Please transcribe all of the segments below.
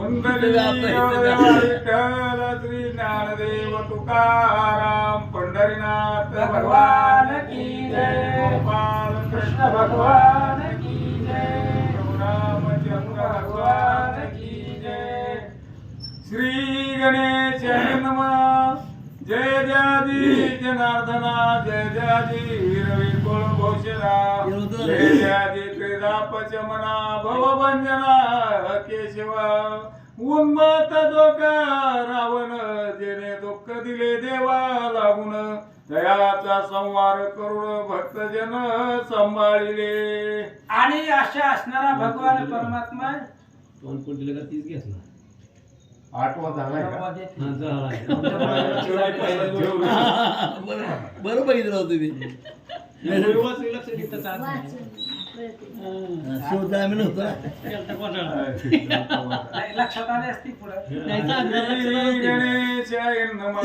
विठ्ठल श्री ज्ञानदेव तुकाराम पंढरीनाथ भगवान की जय, गोपाल कृष्ण भगवान की जय, रामचंद्र भगवान की जय। श्री गणेश नमः। जय जयाजी जनार्दना, जय जयाजी रवी कुलभूषणा, जय जयाजी त्रिदापचमना भवभंजना केशव। उन्मत्त दोका रावण, जेने दुःख दिले देवा लागून, दयाचा संवार करून भक्तजन सांभाळिले। आणि अशा असणारा भगवान परमात्मा कोण दिलं का तीच घेतला. आठवा झालाय का? बरोबर बघितलं होतं तुम्ही. लक्षात आले असतील गणेशाय नमः।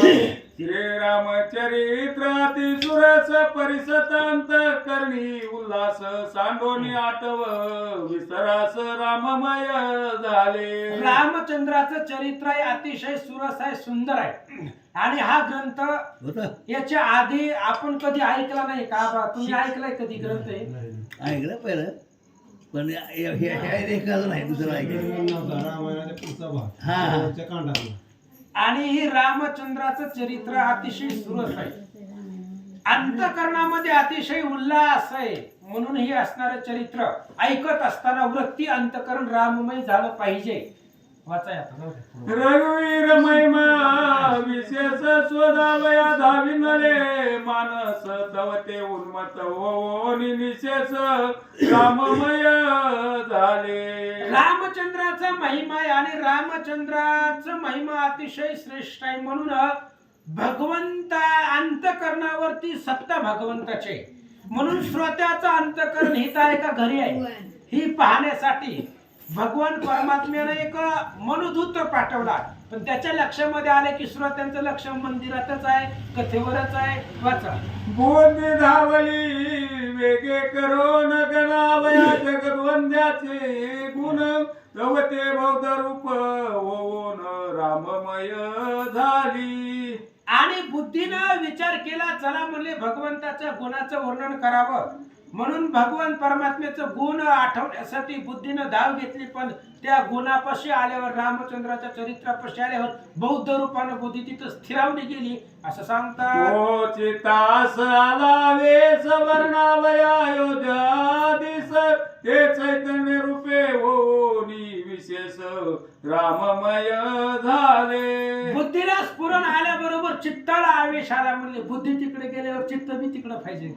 श्रीरामचरित्र अतिसुरस परिसतांत करणी उल्हास, सांडोनी आठव विसरास राममय झाले। रामचंद्राचं चरित्र आहे, अतिशय सुरस आहे, सुंदर आहे. आणि हा ग्रंथ याच्या आधी आपण कधी ऐकला नाही का? तुम्ही ऐकलाय कधी ग्रंथ? ऐकलं पहिलं, पण नाही दुसरं ऐकलं. आणि ही रामचंद्राचं चरित्र अतिशय सुरस आहे, अंतकरणामध्ये अतिशय उल्हास आहे. म्हणून हे असणारं चरित्र ऐकत असताना वृत्ती अंतकरण राममय झालं पाहिजे. वाचाय आता रघुवीर महिमा विशेष शोधावया धाविनले, मानस तवते उन्मत होनी निशेष राममय झाले। रामचंद्राचा महिमा आहे आणि रामचंद्राचा महिमा अतिशय श्रेष्ठ आहे. म्हणून भगवंत अंतकरणावरती सत्ता भगवंताचे, म्हणून श्रोत्याचं अंतकरण हित आहे का घरी आहे ही पाहण्यासाठी भगवान परमात्म्याने एक मनुदूत पाठवला. पण त्याच्या लक्षामध्ये आले की श्रोत्यांचं लक्ष मंदिरातच आहे, कथेवरच आहे. वाचा. बुद्धी धावली वेगे करो न गणावया, जगद्वंद्याचे गुण तवते बौद्ध रूप होऊन राममय झाली. आणि बुद्धीनं विचार केला, चला म्हणले भगवंताच्या गुणाचं वर्णन करावं. म्हणून भगवान परमात्म्याचं गुण आठवण्यासाठी बुद्धीनं धाव घेतली. पण त्या गुणापाशी आल्यावर, रामचंद्राच्या चरित्रापाशी आल्यावर बौद्ध रूपानं बुद्धी तिथं स्थिरावली गेली असं सांगतात. चितास आला वेस वर्णावया अयोध्याधीश, ते चैतन्य रूपे होनी विशेष राममय झाले. बुद्धीला स्फुरण आल्याबरोबर चित्ताला आवेश आला. म्हणले बुद्धी तिकडे गेल्यावर चित्त बी तिकडे पाहिजे.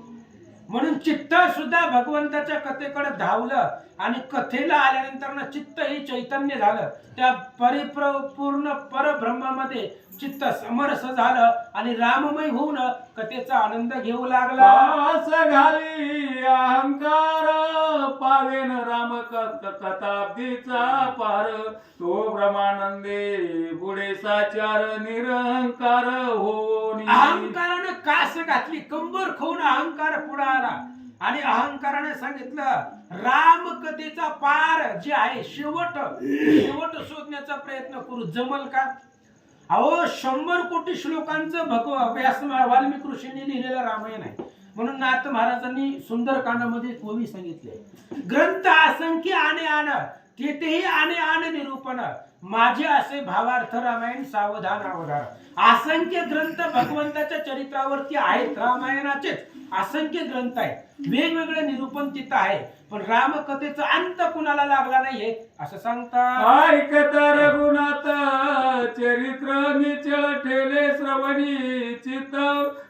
म्हणून चित्त सुद्धा भगवंताच्या कथेकडे धावलं आणि कथेला आल्यानंतर चित्त ही चैतन्य झालं. त्या परिपूर्ण परब्रह्मामध्ये चित्त समरस झालं आणि राममय होऊन कथेचा आनंद घेऊ लागला. पास घाली अहंकार पावेन राम कथाब्दीचा पार, तो ब्रह्मानंदे पुढे साचार निरहंकार होनी. अहंकारानं कास घातली, कंबर खोवून अहंकार पुढे आला आणि अहंकाराने सांगितलं राम कथेचा पार जे आहे शेवट शोधण्याचा प्रयत्न करू. जमल का? अहो 100 कोटी श्लोकांचं वाल्मिकी ऋषींनी लिहिलेलं रामायण आहे. म्हणून नाथ महाराजांनी सुंदरकांडामध्ये कोवी सांगितले, ग्रंथ असंख्य आणे आण, तेथेही आणे आण निरूपण, माझे असे भावार्थ रामायण सावधान अवधान. असंख्य ग्रंथ भगवंताच्या चरित्रावरती आहेत. रामायणाचेच असंख्य ग्रंथ आहेत, वेगवेगळे निरूपण तिथं आहे. पण रामकथेचा अंत कुणाला लागला नाहीये असं सांगतात. ऐकत रघुनाथ चरित्र निचळ ठेले श्रवणी, चित्त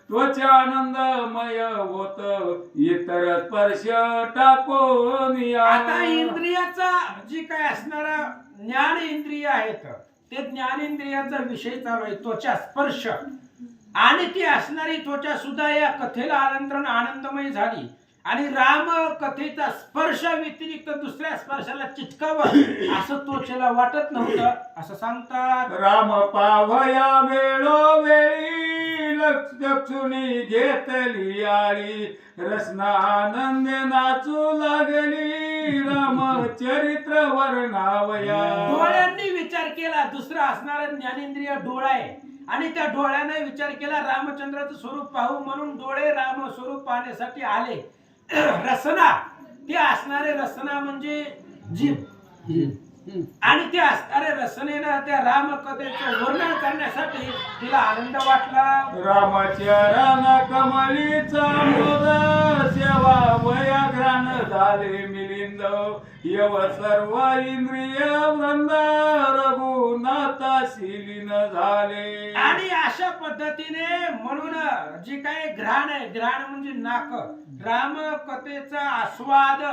त्वचा आनंदमय होत इतर स्पर्श टाकून. आता इंद्रियाचा जी काय असणारा ज्ञान इंद्रिय आहेत, ते ज्ञानेंद्रियाचा विषय चालू आहे, त्वचा स्पर्श. आणि ती असणारी त्वचा सुद्धा या कथेला आनंदन आनंदमय झाली. आणि राम कथेचा स्पर्श व्यतिरिक्त दुसऱ्या स्पर्शाला चिटकावं असं त्वचेला वाटत नव्हतं असं सांगतात. राम पावया वेळोवेळी लक्षुनी घेतली आळी, रसनानंदे नाचू लागली राम चरित्र वर्णावया. डोळ्यांनी विचार दुसरं असणारं ज्ञानेंद्रिय डोळा आहे आणि त्या डोळ्याने विचार केला रामचंद्राचं स्वरूप पाहू म्हणून डोळे राम स्वरूप पाहण्यासाठी आले. रसना ते असणारे रसना म्हणजे जीभ आणि ते असणारे रसनेनं त्या रामकथेचं वर्णन करण्यासाठी तिला आनंद वाटला. रामाच्या राना कमलीचा मोद सेवा वयाग्रान झाले मिलिंद यव सर्व इंद्रिय वृंद रघुनाथाशी लीन झाले. आणि अशा पद्धतीने म्हणून जे काही घ्राण आहे, घ्राण म्हणजे नाक, राम कथेचा आस्वाद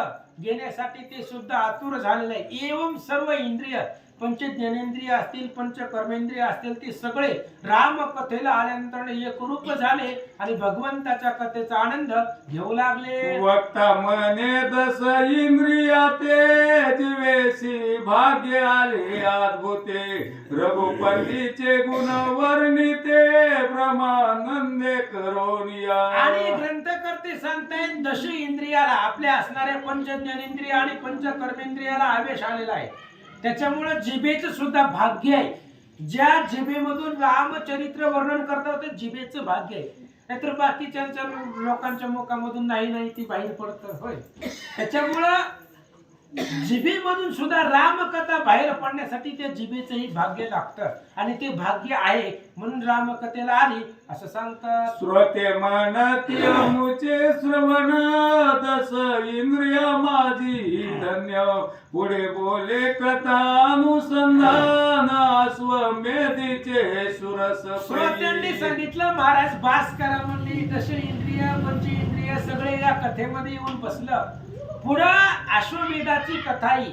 घेण्यासाठी ते सुद्धा आतुर झालेले आहे. एवं सर्व इंद्रिय पंच ज्ञानेंद्रिय असतील पंच कर्मेंद्रिय असतील ते सगळे राम कथेला आल्यानंतर एकरूप झाले आणि भगवंताच्या कथेचा आनंद घेऊ लागले. वक्ता म्हणे दस इंद्रिया ते जीवेशी भाग्य आले अद्भुते रघुपतीचे गुण वर्णिते ब्रह्मानंदे करोनिया. आणि ग्रंथकर्ते सांगतायत दश इंद्रियाला आपल्या असणाऱ्या पंच ज्ञानेंद्रिय आणि पंच कर्मेंद्रियाला आवेश आलेला आहे. त्याच्यामुळे जिभेचं सुद्धा भाग्य आहे. ज्या जिभेमधून रामचरित्र वर्णन करतात ते जिभेचं भाग्य आहे. नाहीतर बाकीच्या लोकांच्या मुखामधून नाही ती बाहेर पडत होय. त्याच्यामुळं जिभेमधून सुद्धा रामकथा बाहेर पडण्यासाठी त्या जिभेचंही भाग्य लागतं आणि ते भाग्य आहे म्हणून रामकथेला आली असं सांगतात. श्रोते म्हणती मुचे श्रवण दस इंद्रिय माझी धन्य पुढे बोले कथा अनुसंधान अश्वमेधीचे सुरस. श्रोत्यांनी सांगितलं महाराज बास करा म्हणली. दश इंद्रिय पंच इंद्रिय सगळे या कथेमध्ये येऊन बसलं. पुढं अश्वमेधाची कथा ही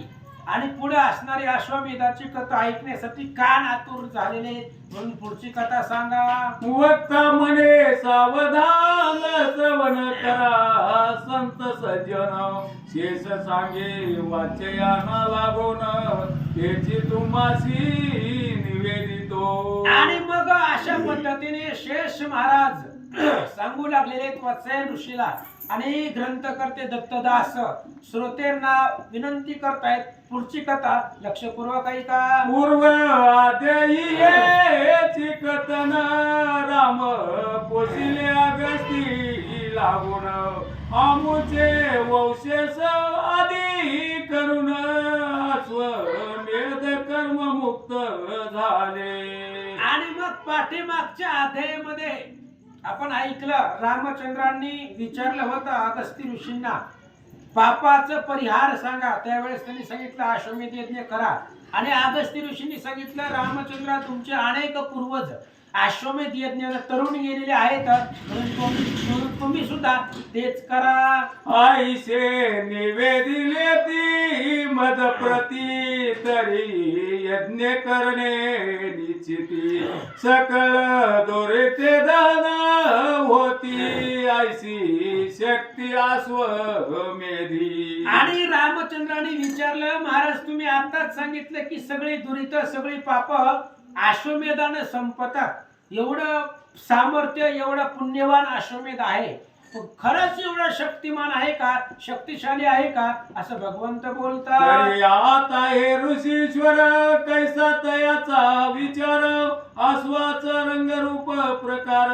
आणि पुढे असणारी अश्वमेधाची कथा ऐकण्यासाठी कान आतुर झालेले म्हणून पुढची कथा सांगा. वक्ता म्हणे सावधान श्रवण करा संत सज्जन शेष सांगे वाचयान लागून त्याची तुम्हासी निवेदितो. आणि मग अशा पद्धतीने शेष महाराज सांगू लागलेले वत्सायन ऋषीला आणि ग्रंथकर्ते दत्तदास श्रोतेंना विनंती करतायत. पुढची कथा लक्षपूर्वक ऐका. पूर्व आद्यची कथन राम पोसिले अगस्ती लागून आमुचे वंशेष आदी करून अश्वमेध कर्म मुक्त झाले. आणि मग पाठीमागच्या अध्यायामध्ये आपण ऐकलं रामचंद्रांनी विचारलं होतं अगस्ती ऋषींना पापाचं परिहार सांगा. त्यावेळेस त्यांनी सांगितलं अश्वमेध यज्ञ करा. आणि अगस्ती ऋषींनी सांगितलं रामचंद्र तुमचे अनेक पूर्वज अश्वमेध यज्ञाला तरुण गेलेले आहेत म्हणून तुम्ही सुद्धा तेच करा. आईशे निवेदिले ती मद प्रती तरी यज्ञ करणे निश्चिती सकळ दोरेते दान होती आईशी शक्ती अश्वमेधी. आणि रामचंद्राने विचारलं महाराज तुम्ही आताच सांगितलं की सगळी दुरित सगळी पाप अश्वमेधाने संपतात. एवढं सामर्थ्य एवढं पुण्यवान अश्वमेध आहे. खरंच एवढा शक्तिमान आहे का शक्तिशाली आहे का असं भगवंत बोलतात. आता हे ऋषीश्वर कैसा तयाचा विचार अश्वाचा रंगरूप प्रकार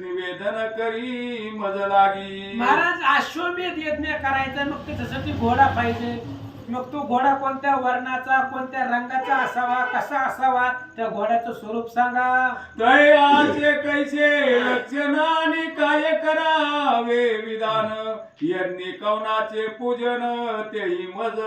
निवेदन करी मज लागी. महाराज अश्वमेध यज्ञ करायचा मग त्याच्यासाठी घोडा पाहिजे. मग तो घोडा कोणत्या वर्णाचा कोणत्या रंगाचा असावा कसा असावा त्या घोड्याचं स्वरूप सांगा. तयाचे कैसे लक्षण आणि काय करावे विधान यज्ञ कवनाचे पूजन तेही मज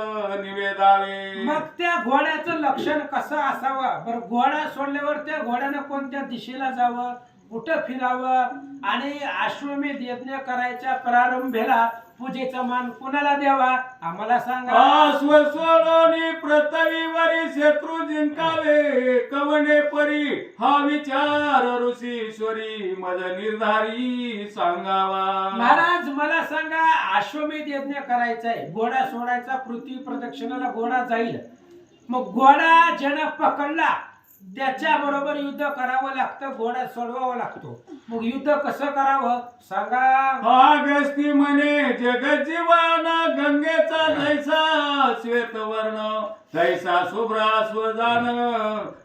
निवेदावे. मग त्या घोड्याचं लक्षण कसं असावं बरं. घोडा सोडल्यावर त्या घोड्यानं कोणत्या दिशेला जावं कुठं फिरावं आणि अश्वमेध यज्ञ करायच्या प्रारंभेला पूजेचा मान कुणाला द्यावा आम्हाला सांगा. अश्व सोडोनी पृथ्वीवरी शत्रू जिंकावे कवने परी हा विचार ऋषीश्वरी मज निर्धारी सांगावा. महाराज मला सांगा अश्वमेध यज्ञ करायचाय घोडा सोडायचा पृथ्वी प्रदक्षिणाला घोडा जाईल. मग घोडा ज्यानं पकडला त्याच्या बरोबर युद्ध करावं लागतं, घोडा सोडवावा लागतो. मग युद्ध कसं करावं सांगा. अगस्ती म्हणे जगजीवन गंगेचा जैसा श्वेतवर्ण तैसा शुभ्र स्वजान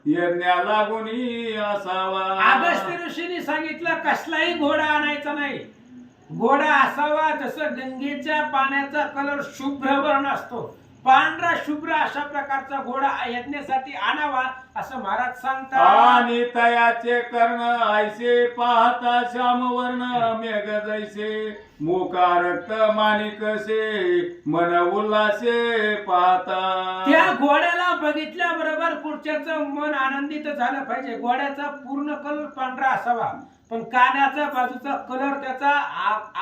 यज्ञा लागुनी असावा. अगस्त्य ऋषींनी सांगितलं कसलाही घोडा आणायचा नाही. घोडा असावा जसं गंगेच्या पाण्याचा कलर शुभ्र वर्ण असतो, पांढरा शुभ्र अशा प्रकारचा घोडा यज्ञासाठी आणावा असं महाराज सांगतात. आणि तयाचे कर्ण ऐसे पाहता श्यामवर्ण मेघ जैसे मुका रक्त माणिकसे मन उल्हासे पाहता. त्या घोड्याला बघितल्या बरोबर पुढच्याचं मन आनंदित झालं पाहिजे. घोड्याचा पूर्ण कलर पांढरा असावा, पण कानाचा बाजूचा कलर त्याचा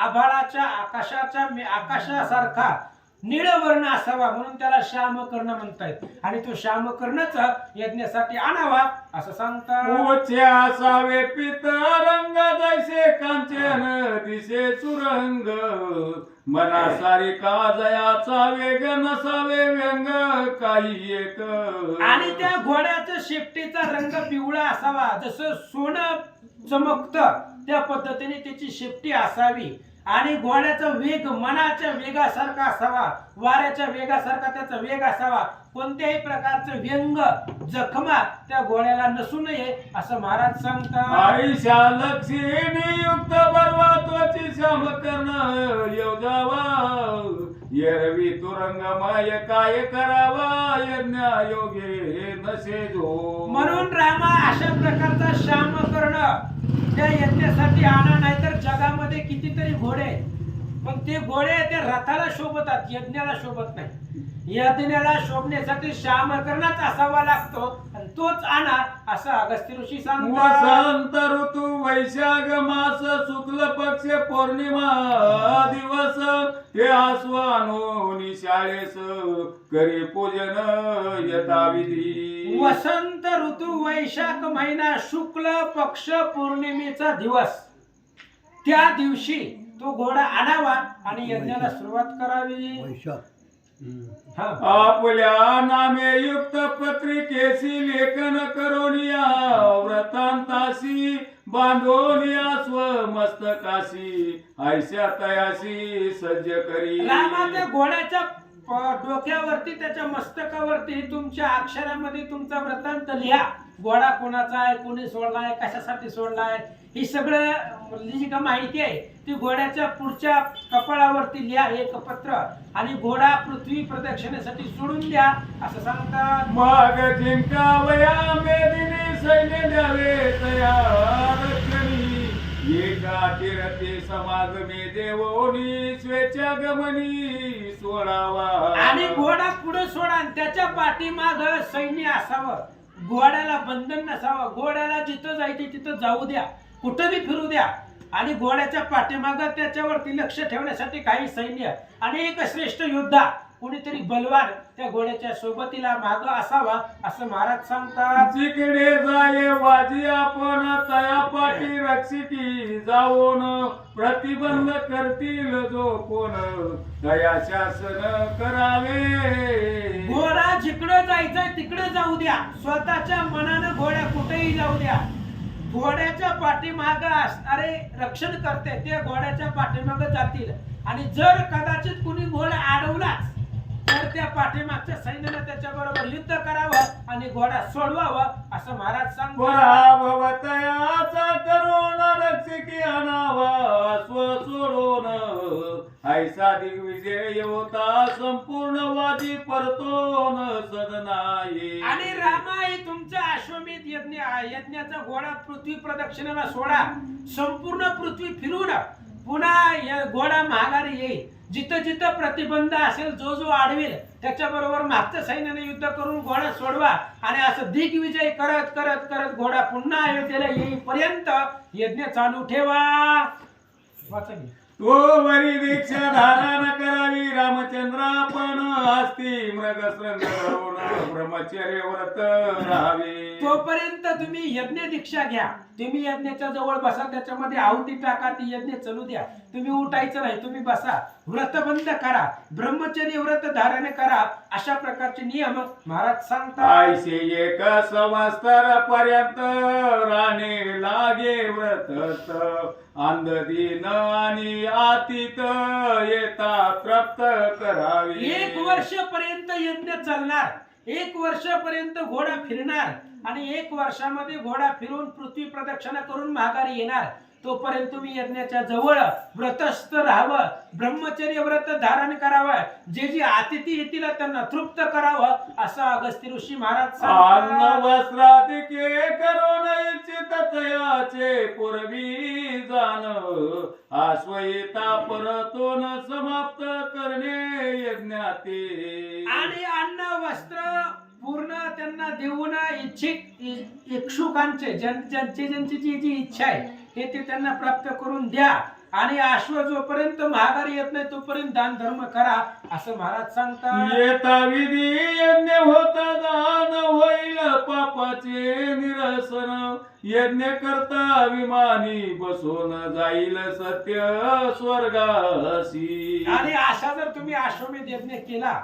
आभाळाच्या आकाशासारखा निळ वर्ण असावा, म्हणून त्याला श्यामकर्ण म्हणतायत. आणि तो श्यामकर्णच यज्ञासाठी आणावा असं सांगतात. उचे असावे पित रंग जैसे कांचन दिसे सुरंग मना सारिका जयाचा वेग नसावे व्यंग काही एक. आणि त्या घोड्याचा शेपटीचा रंग पिवळा असावा, जसं सोनं चमकतं त्या पद्धतीने त्याची शेपटी असावी. आणि घोड्याचा वेग मनाच्या वेगासारखा असावा, वाऱ्याच्या वेगासारखा त्याचा वेग असावा. कोणत्याही प्रकारचं व्यंग जखमा त्या घोड्याला नसू नये असं महाराज सांगतात. आईशा लक्ष्मी युक्त बरवा त्वची श्याम कर्ण योजावा येरवी तुरंगमय काय करावा यज्ञा योगे नसे जो. म्हणून रामा अशा प्रकारचा श्यामकर्ण त्या यज्ञासाठी आणा, नाहीतर जगामध्ये कितीतरी घोडे आहेत, पण ते घोडे त्या रथाला शोभतात, यज्ञाला शोभत नाही. यज्ञाला शोभण्यासाठी श्यामकर्णच असावा लागतो, आणि तोच आणा असं अगस्त्य ऋषी सांगतात. वसंत ऋतू वैशाख मास शुक्ल पक्ष पौर्णिमा दिवस हे आस्वानोनी शाळेस करी पूजन यथाविधी. वसंत ऋतू वैशाख महिना शुक्ल पक्ष पौर्णिमेचा दिवस, त्या दिवशी तो घोडा आणावा आणि यज्ञाला सुरुवात करावी. वैशाख. हा. आपल्या नामे युक्त पत्रिकेशी लेखन करोनिया व्रतांताशी बांधोनिया स्वमस्तकाशी ऐशा तयाशी सज्ज करी. रामा त्या घोड्याच्या डोक्यावरती त्याच्या मस्तकावरती तुमच्या अक्षरामध्ये तुमचा वृत्तांत लिहा. घोडा कोणाचा आहे, कोणी सोडलाय, कशासाठी सोडलाय, ही सगळं जी का माहिती आहे ती घोड्याच्या पुढच्या कपाळावरती लिहा एक पत्र, आणि घोडा पृथ्वी प्रदक्षिणेसाठी सोडून द्या असं सांगतात. मग जिंकावया मेदिनी सैन्य द्यावे तया रक्षणी एका तीरते समागमे देवोनी स्वेच्छा गमनी सोडावा. आणि घोडा पुढे सोडा, आणि त्याच्या पाठीमाग सैन्य असावं. घोड्याला बंधन नसावं. घोड्याला जिथं जायचे तिथं जाऊ द्या, कुठं बी फिरू द्या. आणि घोड्याच्या पाठीमाग त्याच्यावरती लक्ष ठेवण्यासाठी काही सैन्य आणि एक श्रेष्ठ योद्धा, कोणीतरी बलवान त्या घोड्याच्या सोबतीला माग असावा असं महाराज सांगतात. जिकडे जाये वाजी आपण तया पाठी रक्षिकी जाऊन प्रतिबंध करतील जो कोण तया शासन करावे. घोडा जिकडं जायचंय तिकडे जाऊ द्या, स्वतःच्या मनानं घोड्या कुठेही जाऊ द्या. घोड्याच्या पाठीमाग असणारे रक्षण करते ते घोड्याच्या पाठीमाग जातील, आणि जर कदाचित कुणी घोडा अडवलाच तर त्या पाठीमागच्या सैन्याने त्याच्या बरोबर युद्ध करावं आणि घोडा सोडवावं असं महाराज सांगतात. पराभवतयाचा करुण रक्षकी आणावा स्व सोडून ऐसा दिग्विजय होता संपूर्ण वादी परतोन सदनाये. आणि रामा ही तुमचा अश्वमेध यज्ञाचा घोडा पृथ्वी प्रदक्षिणेला सोडा, संपूर्ण पृथ्वी फिरून पुन्हा घोडा माघारी येईल. जिथं जिथं प्रतिबंध असेल, जो जो आडवेल त्याच्या बरोबर मागच्या सैन्याने युद्ध करून घोडा सोडवा, आणि असं दिग्विजय करत करत करत घोडा पुन्हा अयोध्येला येईपर्यंत यज्ञ चालू ठेवा. वाचा की. तो वरी दीक्षा धारण करावी रामचंद्रा पण असती मृग श्रृंग धरून ब्रह्मचर्य व्रत राहावे. तोपर्यंत तुम्ही यज्ञ दीक्षा घ्या. तुम्ही यज्ञाच्या जवळ बसा, त्याच्यामध्ये आहुती टाका, ती यज्ञ चालू द्या. तुम्ही उठायचं नाही, तुम्ही बसा, व्रत बंद करा, ब्रह्मचर्य व्रत धारण करा. अशा प्रकारचे नियम महाराज सांगतात. आयसे एक संवत्सर पर्यंत राणे लागे व्रत अंध दिन आणि आतीत येता तृप्त करावे. 1 वर्षापर्यंत यज्ञ चालणार, 1 वर्षापर्यंत घोडा फिरणार आणि 1 वर्षामध्ये घोडा फिरून पृथ्वी प्रदक्षिणा करून माघारी येणार. तोपर्यंत तुम्ही यज्ञाच्या जवळ व्रतस्थ राहावं, ब्रह्मचर्य व्रत धारण करावं, जे जे अतिथी येतील त्यांना तृप्त करावं, असं अगस्त्य ऋषी महाराज अन्न सांगतात. वस्त्रादिके करून इच्छित तयाचे पूर्वी जाण आश्वयिता परतोन समाप्त करणे यज्ञाते. आणि अन्न वस्त्र पूर्ण त्यांना देऊन इच्छुकांचे ज्यांची जी इच्छा आहे ते त्यांना प्राप्त करून द्या. आणि अश्व जोपर्यंत माघारी येत नाही तोपर्यंत दान धर्म करा, असं महाराज सांगतात. येता विधी यज्ञ होता दान होईल पापाचे निरसन यज्ञ करता विमानी बसून जाईल सत्य स्वर्गासी. आणि असा जर तुम्ही अश्वमेध यज्ञ केला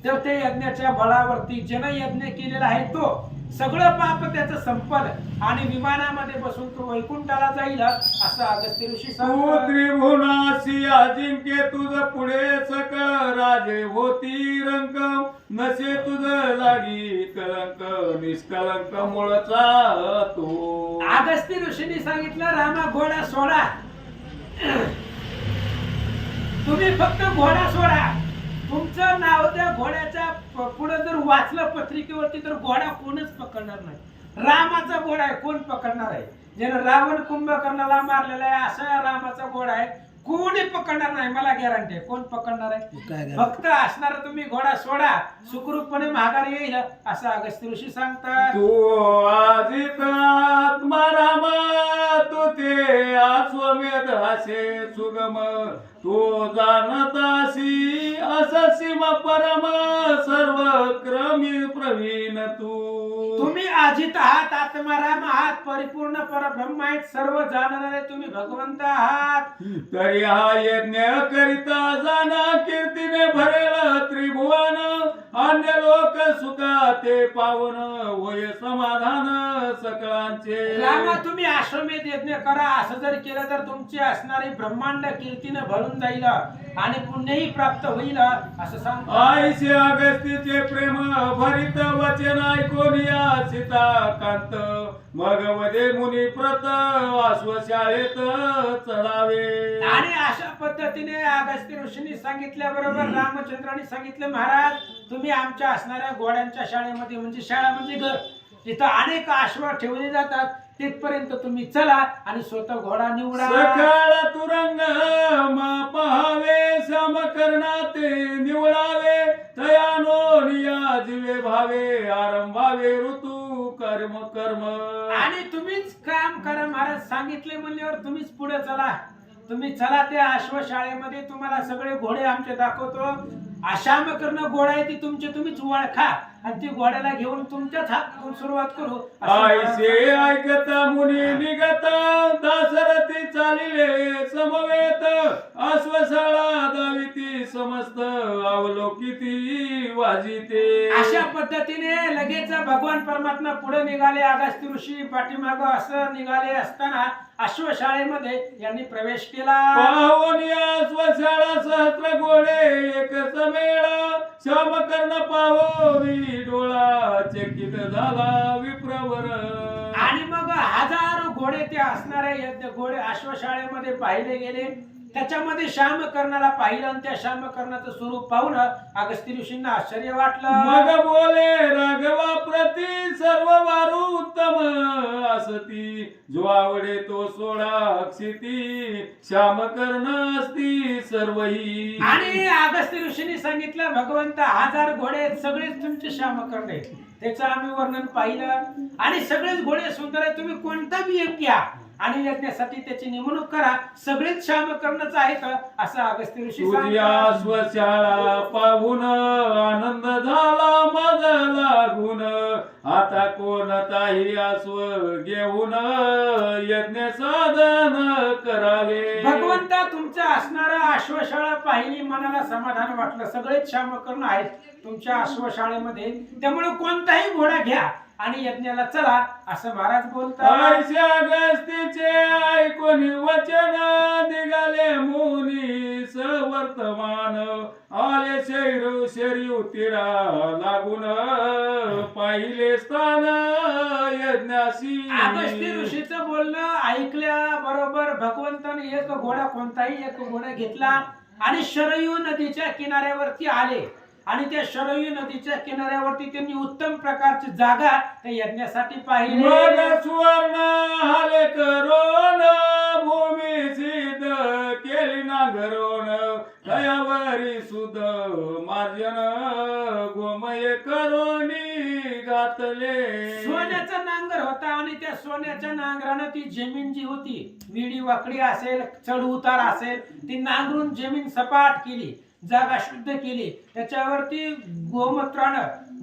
तर ते यज्ञाच्या बळावरती जन यज्ञ केलेला आहे तो सगळं पाप त्याचं संपल आणि विमानामध्ये बसून तो वैकुंठाला जाईल, असं अगस्त्य ऋषी तू सांगतात. त्रिभुवनासी अजिंक्य तुझ पुढे सकळ राजे होती रंक नसे तुझ लागी कलंक निष्कलंक मूळचा तो. अगस्त्य ऋषींनी सांगितलं, रामा घोडा सोडा, तुम्ही फक्त घोडा सोडा. तुमचं नाव त्या घोड्याच्या पुढे जर वाचलं पत्रिकेवरती तर घोडा कोणच पकडणार नाही. रामाचा घोडा आहे, कोण पकडणार आहे? ज्यानं रावण कुंभकर्णाला मारलेला आहे असा रामाचा घोडा आहे, कोणी पकडणार नाही. मला गॅरंटी आहे, कोण पकडणार आहे? फक्त असणार तुम्ही घोडा सोडा, सुखरूपपणे माघारी येईल, असं अगस्त्य ऋषी सांगतात. तू आजित आत्मा राम तू ते अश्वमेध असे सुगम तू जाणतासी असा सीमा परम सर्व क्रमी प्रवीण तू. तुम्ही अजित आहात, आत्माराम आहात, परिपूर्ण परब्रह्म आहेत, सर्व जाणणारे तुम्ही भगवंत आहात. तरी हा यज्ञ करिता जाना कीर्तीने भरेल त्रिभुवन अन्य लोक सुखा ते पावन होय समाधान सकळांचे. रामा तुम्ही अश्वमेध यज्ञ करा, असं जर केलं तर तुमची असणारी ब्रह्मांड कीर्तीने भरून जाईल आणि पुण्यही प्राप्त होईल, असं सांगतो. आईचे अगस्तीचे प्रेम भरित वचन ऐकून या सीता कांत मग वदे मुनी प्रत अश्वशाळेत चढावे. आणि अशा पद्धतीने अगस्त्य ऋषींनी सांगितल्याबरोबर रामचंद्रांनी सांगितलं, महाराज तुम्ही आमच्या असणाऱ्या घोड्यांच्या शाळेमध्ये, म्हणजे शाळा म्हणजे घर, तिथं अनेक अश्व ठेवले जातात, तिथपर्यंत तुम्ही चला आणि स्वतः घोडा निवडा. सकाळ तुरंग पहावे समकरणात निवडावे तयानो निया जीवे भावे आरंभावे ऋतू कर्म कर्म. आणि तुम्हीच काम करा, महाराज सांगितले म्हणल्यावर तुम्हीच पुढे चला. तुम्ही चला त्या अश्वशाळेमध्ये, तुम्हाला सगळे घोडे आमचे दाखवतो. आशाम करणं घोडा आहे ती तुमचे तुम्हीच ओळखा आणि ती घोड्याला घेऊन तुमच्याच हातून सुरुवात करू. आयसे ऐकता मुनी निगत दासरथी चालिले समवेत अश्वशाळा दाविती समस्त अवलोकिती वाजिते. अशा पद्धतीने लगेच भगवान परमात्मा पुढे निघाले, अगस्त्य ऋषी पाठीमाग असं निघाले असताना अश्वशाळेमध्ये यांनी प्रवेश केला. पाहुन अश्वशाळा सहस्र घोडे एक समेळ श्यामकर्ण पाहोरी डोळा चकित झाला विप्रवर. आणि मग हजारो घोडे ते असणारे यज्ञ घोडे अश्वशाळेमध्ये पाहिले गेले. त्याच्यामध्ये श्यामकर्णाला पाहिलं आणि त्या श्यामकर्णाचं स्वरूप पाहून अगस्त्य ऋषींना आश्चर्य वाटलं. मग बोले राघवा प्रती सर्व वारू उत्तम असती जो आवडे तो सोडा अक्षिती श्यामकर्ण असती सर्वही. आणि अगस्त्य ऋषींनी सांगितलं, भगवंत 1000 घोडे आहेत, सगळेच तुमचे श्यामकर्ण आहेत. त्याचं आम्ही वर्णन पाहिलं आणि सगळेच घोडे सुंदर आहेत, तुम्ही कोणता बी एक घ्या आणि यज्ञासाठी त्याची नेमणूक करा. सगळेच शामकर्णच आहेत असं अगस्त्य ऋषी तुझ्या सांगतात. स्वशाळा पाहून आनंद झाला माझा लागून आता कोणताही अश्व घेऊन यज्ञ साधन करावे. भगवंता तुमच्या असणारा अश्वशाळा पाहिली, मनाला समाधान वाटलं. सगळेच शामकर्ण आहेत तुमच्या अश्वशाळेमध्ये, त्यामुळे कोणताही घोडा घ्या आणि यज्ञाला चला असं महाराज बोलतात. ऐशा अगस्तीचे ऐकून वचन निघाले मुनी सवर्तमान आले शैरू तीरा लागून पाहिले स्थान यज्ञासी. अगस्त्य ऋषीचं बोलणं ऐकल्या बरोबर भगवंताने एक घोडा, कोणताही एक घोडा घेतला आणि शरयू नदीच्या किनाऱ्यावरती आले. आणि त्या शरयू नदीच्या किनाऱ्यावरती त्यांनी उत्तम प्रकारची जागा त्या यज्ञासाठी पाहिली. मग सुवर्ण हाले करोन भूमी सिद्ध केली नांगरोन दयावरी सुद मार्जन गोमय करोनी घातले. सोन्याचा नांगर होता आणि त्या सोन्याच्या नांगरानं ती जमीन जी होती, विडी वाकडी असेल, चढ उतार असेल, ती नांगरून जमीन सपाट केली, जागा शुद्ध केली. त्याच्यावरती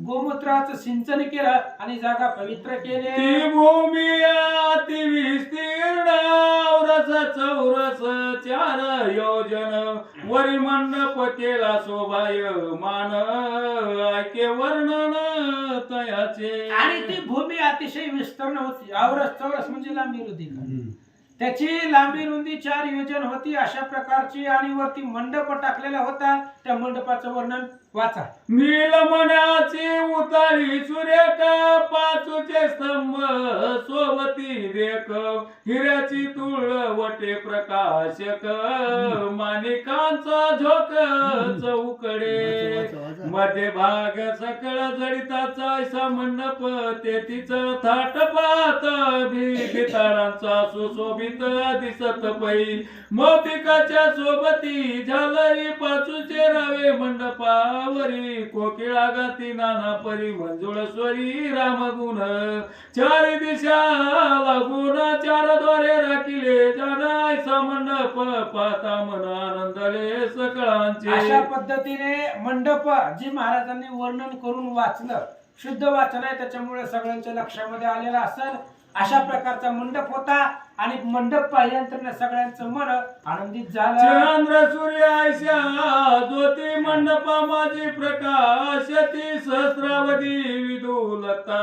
गोमूत्राचं सिंचन केलं आणि जागा पवित्र केली. ती भूमी अति विस्तीर्ण औरस चौरस 4 योजन वरी मंडप केला शोभायमान ऐके वर्णन तयाचे. आणि ती भूमी अतिशय विस्तीर्ण होती. औरस चौरस म्हणजे लांबी रुंदी, त्याची लांबी रुंदी 4 योजन होती अशा प्रकारची. आणि वरती मंडप टाकलेला होता. त्या मंडपाचं वर्णन वाचा. नीलमण्याची उतारी सुरेख पाचूचे स्तंभ सोबती देख हिऱ्याची तुळवटे प्रकाशक माणिकांचा झोक चौकडे मध्ये भाग सकळ जडिताचा ऐसा मंडप तेथीच थाटपात भितारांचा सुशोभित दिसत पै मोतिकाच्या सोबती झालरी पाचूचे रावे मंडपावरी कोकिळा गाती नाना परी मंजुळ स्वरी रामगुण 4 दिशा लागून 4 द्वारे राखिले जाणायचा मंडप पाहता मन आनंदले सकळांचे. अशा पद्धतीने मंडप जी महाराजांनी वर्णन करून वाचलं, शुद्ध वाचन आहे त्याच्यामुळे सगळ्यांच्या लक्षामध्ये आलेलं असेल. अशा प्रकारचा मंडप होता आणि मंडप पाहिल्यानंतर सगळ्यांचं मन आनंदित झालं. चंद्र सूर्य ऐशा ज्योती मंडपा माझी प्रकाश ती सहस्रावधी विदुलता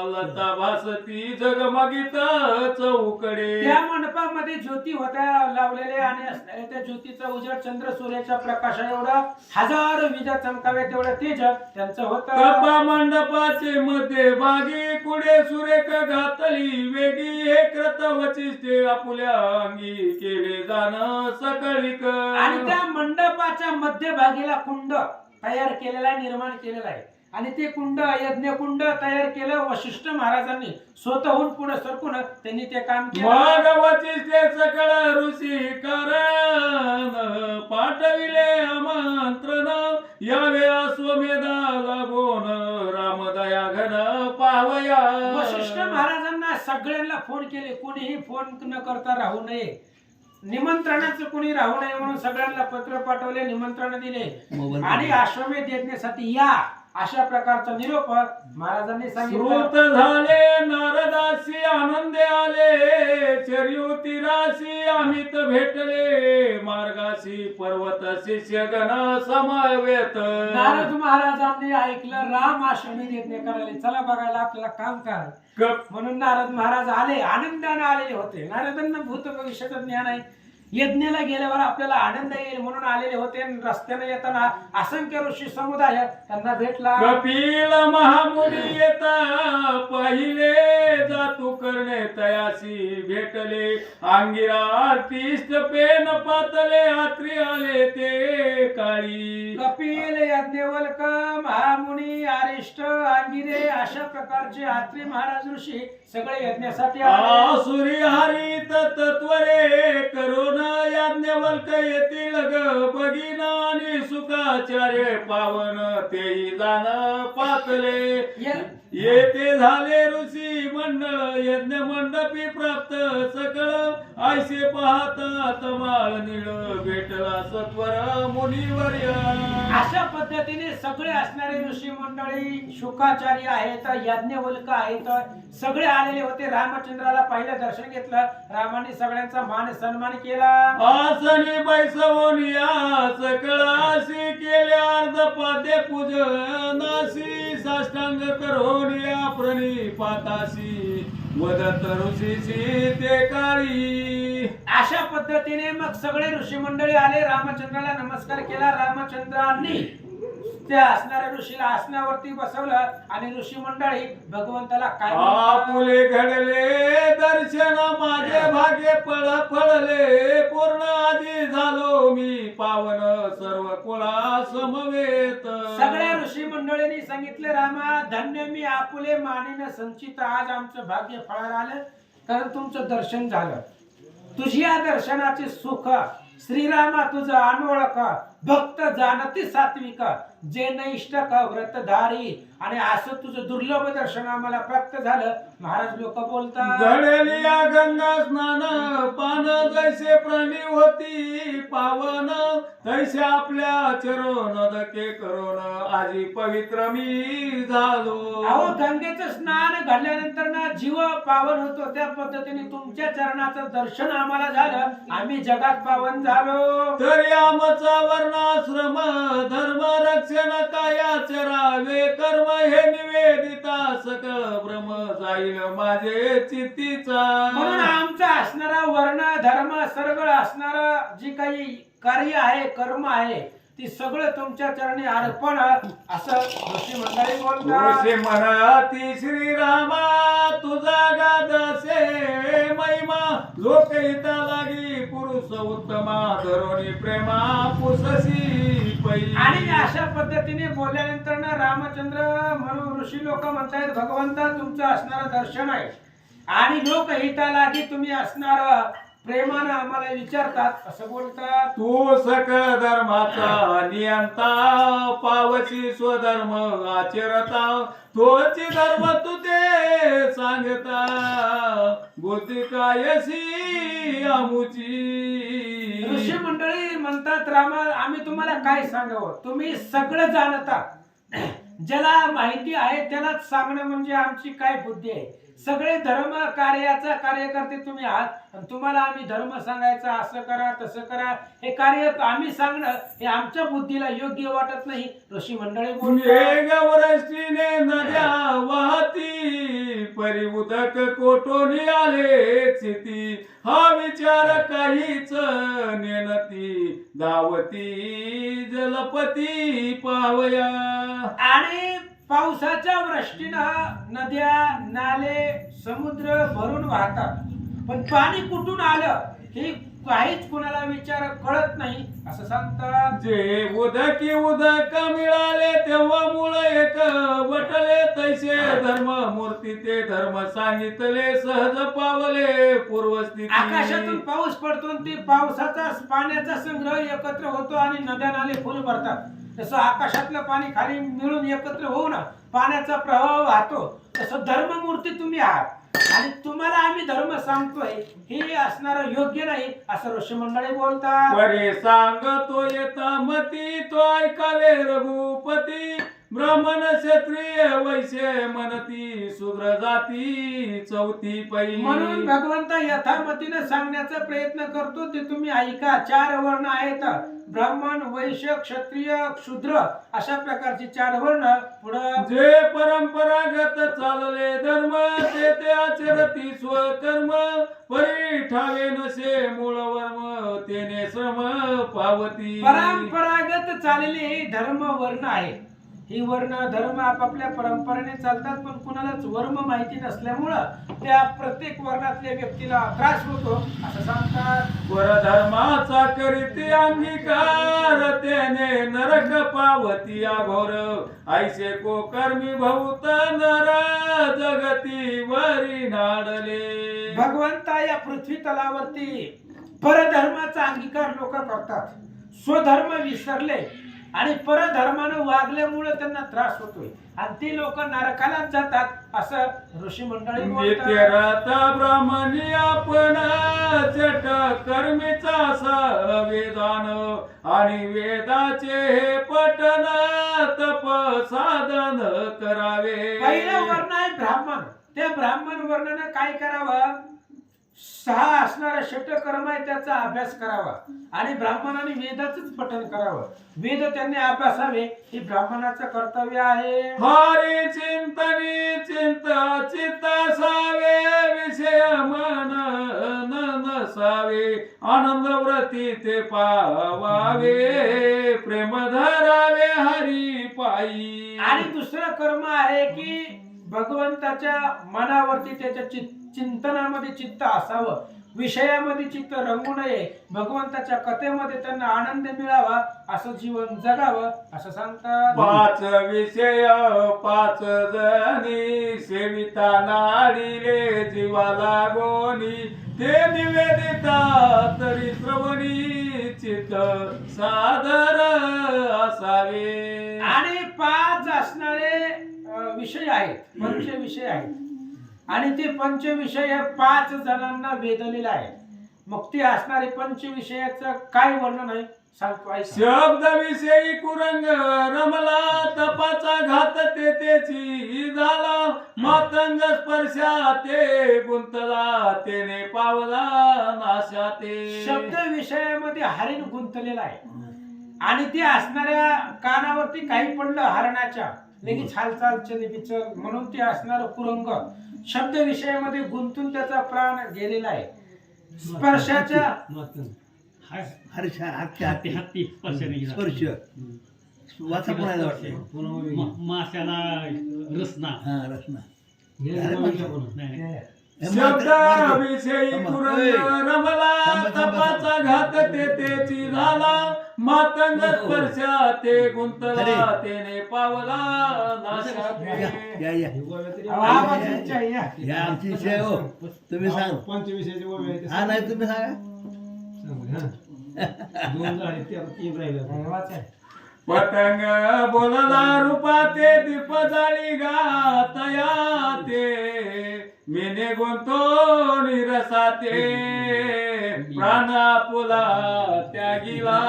लता भासती जगमगित चौकडे. त्या मंडपामध्ये ज्योती होत्या लावलेले आणि असणारे त्या ज्योतीचा उजेड चंद्र सूर्याच्या प्रकाशा एवढा 1000 विजा चमकावे तेवढं तेज त्यांचं होतं. कपा मंडपाचे मध्ये भागी कुडे सुरेख घातली वेगी हे कृत वचिष्ठे आपुल्या अंगी केले जाण सकळीक. आणि त्या मंडपाच्या मध्यभागीला कुंड तयार केलेला आहे, निर्माण केलेला आहे. आणि ते कुंड यज्ञ कुंड तयार केलं वशिष्ठ महाराजांनी स्वतःहून पुढे सरकून त्यांनी ते काम केलं. मग वचिष्ठे सकळ ऋषी कारण पाठविले आमंत्रण यावे अश्वमेधा लागून रामदया घन पावया. वशिष्ठ महाराजांना सगळ्यांना फोन केले, कोणीही फोन न करता राहू नये, निमंत्रणाचं कोणी राहू नये म्हणून सगळ्यांना पत्र पाठवले, निमंत्रण दिले आणि अश्वमेध यज्ञासाठी या अशा प्रकारचा निरोप महाराजांनी सांगितलं. श्रुत झाले नारदासी आनंदे आले चर्यू तीराशी अमित भेटले मार्गाशी पर्वत शिष्यगण समवेत. नारद महाराजांनी ऐकलं राम अश्वमेध यज्ञ करायला, चला बघायला आपल्याला काम काय. म्हणून नारद महाराज आले, आनंदाने आलेले होते. नारदांना भूत भविष्याचं ज्ञान आहे. यज्ञाला गेल्यावर आपल्याला आनंद येईल म्हणून आलेले होते. रस्त्याने येताना असंख्य ऋषी समुदाय त्यांना भेटला. कपिल महामुनी येता पहिले जातू करणे तयासी भेटले अंगिरा आर्तिष्ट पेन पातले आत्री आले ते काळी. कपिल याज्ञवल्क महामुनी अरिष्ट अंगिरे अशा प्रकारचे आत्री महाराज ऋषी सगळे यज्ञासाठी आले. आसुरी हरित तत्वरे करुणा याज्ञवल्क येतील ग बघिना आणि सुखाचार्य पावन तेही जाण पातले. येते झाले ऋषी मंडळ यज्ञ मंडपी प्राप्त सकळ आयसे पाहता तमाळ निळ भेटला सत्वर मुनिवर्य. अशा पद्धतीने सगळे असणारे ऋषी मंडळी, शुकाचार्य आहेत, यज्ञवल्क आहेत, सगळे आलेले होते. रामचंद्राला पहिलं दर्शन घेतलं. रामाने सगळ्यांचा मान सन्मान केला. आसनी बैसवून या सकळाशी केले अर्धपाद्य पूजनाशी साष्टांग करून या प्रणिपाताशी वदत ऋषीशी ते काळी. अशा पद्धतीने मग सगळे ऋषी मंडळी आले. रामचंद्राला नमस्कार केला. रामचंद्रांनी त्या असणाऱ्या ऋषीला आसनावरती बसवलं आणि ऋषी मंडळी भगवंताला काय म्हणतात? आपुले घडले दर्शन माझे भाग्य फळले पूर्ण आधी झालो मी पावन सर्व कुळा समवेत. सगळ्या ऋषी मंडळींनी सांगितलं, रामा धन्य मी आपुले मानेन संचित, आज आमचं भाग्य फळाला आलं कारण तुमचं दर्शन झालं. तुझी या दर्शनाचे सुख श्रीरामा तुझं अनोळख भक्त जानती सात्विक जे नैष्टक व्रतधारी. आणि असं तुझं दुर्लभ दर्शन आम्हाला प्राप्त झालं. महाराज लोक बोलतात, घडली या गंगा स्नान पान जैसे प्राणी होती पावन तैसे आपल्या चरण दके करून आजी पवित्र मी झालो. अहो गंगेचं स्नान घडल्यानंतर ना जीव पावन होतो. त्या पद्धतीने तुमच्या चरणाचं दर्शन आम्हाला झालं. आम्ही जगात पावन झालो. तरी आमचा वर्णाश्रम धर्म रक्षण काया चरावे कर्म हे निवेदिता सकळ भ्रम जाईल माझे चित्तीचा. म्हणून आमचा असणारा वर्ण धर्म सगळं असणारा जी काही कार्य आहे कर्म आहे ती सगळं तुमच्या चरणी अर्पण असं ऋषी मंडळी बोलतात. ऋषी म्हणती श्रीरामा तुझा गादसे महिमा लोकहिता लागी पुरुष उत्तमा धरोणी प्रेमा पुससी पै. आणि अशा पद्धतीने बोलल्यानंतर ना रामचंद्र म्हणून ऋषी लोक म्हणतायत, भगवंता तुमचं असणारं दर्शन आहे आणि लोकहितालागी तुम्ही असणार प्रेमानं आम्हाला विचारतात असं बोलतात. तू सकळ धर्माचा नियंता पावसी स्वधर्म आचरता तोची धर्म तू ते सांगता बुद्धी कायसी आमुची. ऋषी मंडळी म्हणतात, रामा आम्ही तुम्हाला काय सांगावं, तुम्ही सगळं जाणता. ज्याला माहिती आहे त्यालाच सांगणं म्हणजे आमची काय बुद्धी आहे. सगळे धर्म कार्याचा कार्यकर्ते तुम्ही आहात आणि तुम्हाला आम्ही धर्म सांगायचा असं करा तसं करा हे कार्य आम्ही सांगणं हे आमच्या बुद्धीला योग्य वाटत नाही. ऋषी मंडळी बोलतात, वृष्टीने नद्या वाहती परी उदक कोटोनी आले स्थिती हा विचार काहीच नेनती धावती जलपती पावया. आणि पावसाच्या वृष्टीनं नद्या नाले समुद्र भरून वाहतात पण पाणी कुठून आलं हे काहीच कुणाला विचार कळत नाही असं सांगतात. जे उदकी उदक मिळाले तेव्हा मूळ एक वटले तैसे धर्म मूर्ती ते धर्म सांगितले सहज पावले पूर्वस्थिती. आकाशातून पाऊस पडतो आणि ते पावसाचा पाण्याचा संग्रह एकत्र होतो आणि नद्या नाले फुल भरतात. तसं आकाशातलं पाणी खाली मिळून एकत्र होऊन पाण्याचा प्रवाह वाहतो. तसं धर्ममूर्ती तुम्ही आहात आणि तुम्हाला आम्ही धर्म सांगतोय हे असणार योग्य नाही असं ऋषी मंडळी बोलतात. परे सांगतो येता मती तो ऐकावे रघुपती ब्राह्मण क्षत्रिय वैश्य मनती शूद्र जाती चौथी पै. म्हणून भगवंत यथामतीने सांगण्याचा प्रयत्न करतो ते तुम्ही ऐका. 4 वर्ण आहेत, ब्राह्मण वैश्य क्षत्रिय शूद्र अशा प्रकारचे 4 वर्ण. पुढं जे परंपरागत चालले धर्म ते ते आचरती स्वकर्म परी ठावे नसे मूळ वर्म तेने श्रम पावती. परंपरागत चाललेले धर्म वर्ण आहे. ही वर्ण धर्म आपापल्या परंपरेने चालतात पण कुणालाच वर्म माहिती नसल्यामुळं त्या प्रत्येक वर्णातल्या व्यक्तीला त्रास होतो असं सांगतात. परधर्माचा करीती अंगीकार त्याने नरक पावती अघोर ऐसे को कर्मी भूत नर जगती वरी नाडले. भगवंता या पृथ्वी तलावरती परधर्माचा अंगीकार लोक करतात. स्वधर्म विसरले आणि परधर्मानं वागल्यामुळे त्यांना त्रास होतोय आणि ते लोक नरकालाच जातात असं ऋषी मंडळी बोलतात. नित्यरत ब्राह्मणी आपण चट कर्मीचा संविधान आणि वेदाचे हे पठन तप साधन करावे. पहिलं वर्ण आहे ब्राह्मण. त्या ब्राह्मण वर्णानं काय करावं? 6 असणारा षटकर्म आहे त्याचा अभ्यास करावा आणि ब्राह्मणाने वेदाचंच पठण करावं. वेद त्यांनी अभ्यासावे हे ब्राह्मणाचं कर्तव्य आहे. हरी चिंतनी चित्त सावे विषय मन नसावे आनंद व्रती ते पावावे प्रेम धरावे हरी पायी. आणि दुसरं कर्म आहे की भगवंताच्या मनावरती त्याच्या चिंतनामध्ये चित्त असावं, विषयामध्ये चित्त रंगू नये, भगवंताच्या कथेमध्ये त्यांना आनंद मिळावा असं जीवन जगावं असं सांगतात. 5 विषय 5 जणी सेविता नाडिले जीवाला गोनी ते निवेदिता तरी श्रवणी चित्त सादर असावे. आणि 5 असणारे विषय आहेत, पंच विषय आहेत आणि ते पंच विषय 5 जणांना वेधलेला आहे. मग ते असणारे पंच विषयाचं काय वर्णन आहे सांगतो ऐका. शब्द विषयी कुरंग रमला तपाचा घात तेची झाला मातंग स्पर्शा ते गुंतला तेने पावला नाशा ते. शब्द विषयामध्ये हरिण गुंतलेला आहे आणि ते असणाऱ्या कानावरती काही पडलं हरणाच्या लगेच हालचाल चल म्हणून ते असणार कुरंग शब्द विषयामध्ये गुंतून त्याचा प्राण गेलेला आहे. स्पर्शाच्या स्पर्श वाचा कोणाला वाटतं माशाला रसना हा रचना शब्द विषयी कुरंग रमला तपाचा घात तेची झाला मातंग स्पर्शा ते गुंतला तेने पावला नाशा ते. आवाज इच्छा आहे, या. या आमची विषय हो तुम्ही सांग पंचविषयाचे ओवे आहे ते हा नाही तुम्ही सांगा सांगू, हा. 2 झाले ते आता 3 राहिले. वाचा. पतंग बोलला रूपा ते दीप जाळी गातया ते मेने गुंतो निरसा ते प्राण पुला त्यागिला.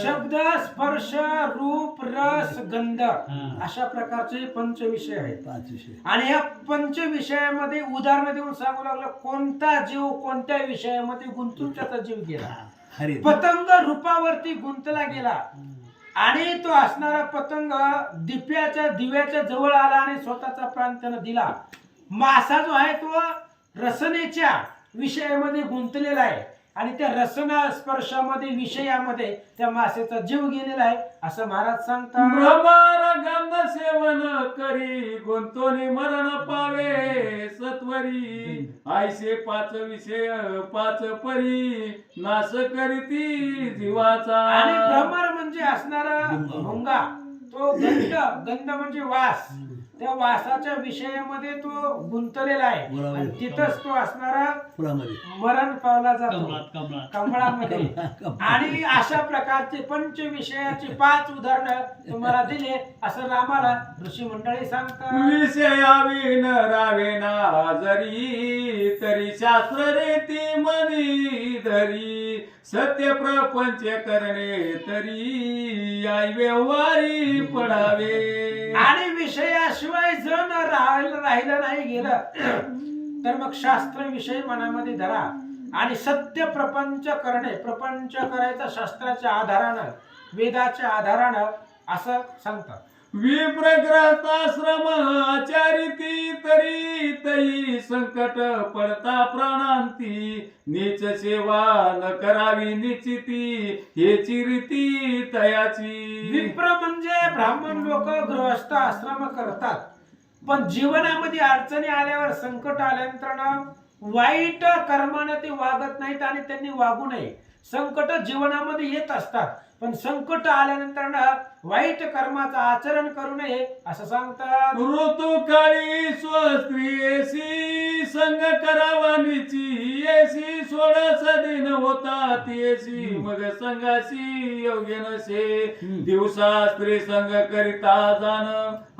शब्द स्पर्श रूप रस गंध अशा प्रकारचे पंच विषय आहेत 5 विषय आणि या पंच विषयामध्ये उदाहरण देऊन सांगू लागलं कोणता जीव कोणत्या विषयामध्ये गुंतून त्याचा जीव गेला. हरी पतंग रूपावरती गुंतला गेला आणि तो असणारा पतंग दिव्याच्या जवळ आला आणि स्वतःचा प्राण त्यानं दिला. मासा जो आहे तो रसनेच्या विषयामध्ये गुंतलेला आहे आणि त्या रसना स्पर्शामध्ये विषयामध्ये त्या मासेचा जीव गेलेला आहे असं महाराज सांगतात. भ्रमर गंध सेवन करी गुंतोनी मरण पावे सत्वरी आयसे 5 विषय 5 परी नाश करीती जीवाचा. आणि भ्रमर म्हणजे असणारा भुंगा तो गंध म्हणजे वास त्या वासाच्या विषयामध्ये तो गुंतलेला आहे आणि तिथंच तो असणारा फुलामध्ये मरण पावला जातो कमळात कमळामध्ये. आणि अशा प्रकारचे पंच विषयाची 5 उदाहरणं तुम्हाला दिले असं रामाला ऋषी मंडळी सांगतात. विषयाविन रावेना जरी तरी शास्त्र रीती मनी धरी सत्य प्रपंच करणे तरी आई व्यवहारी पडावे. आणि विषयाशिवाय जण राहिलं नाही गेलं तर मग शास्त्र विषय मनामध्ये धरा आणि सत्य प्रपंच करणे प्रपंच करायचा शास्त्राच्या आधारानं वेदाच्या आधारानं असं सांगतात. विप्रग्रस्त आश्रम आचारिती तरी तई संकट पडता प्राणांती नीच सेवा न करावी निश्चिती हेची रीती तयाची. विप्र म्हणजे ब्राह्मण लोक गृहस्थ आश्रम करतात पण जीवनामध्ये अडचणी आल्यावर संकट आल्यानंतर ना वाईट कर्माने ते वागत नाहीत आणि त्यांनी वागू नये. संकट जीवनामध्ये येत असतात पण संकट आल्यानंतर ना वाईट कर्माचं आचरण करू नये असं सांगतात. ऋतुकाळी स्वस्त्रियेसी संग करावानीची येसी सोड सदिन होता येसी मग संगाशी योग्य नसे दिवसा स्त्री संग करिता जाण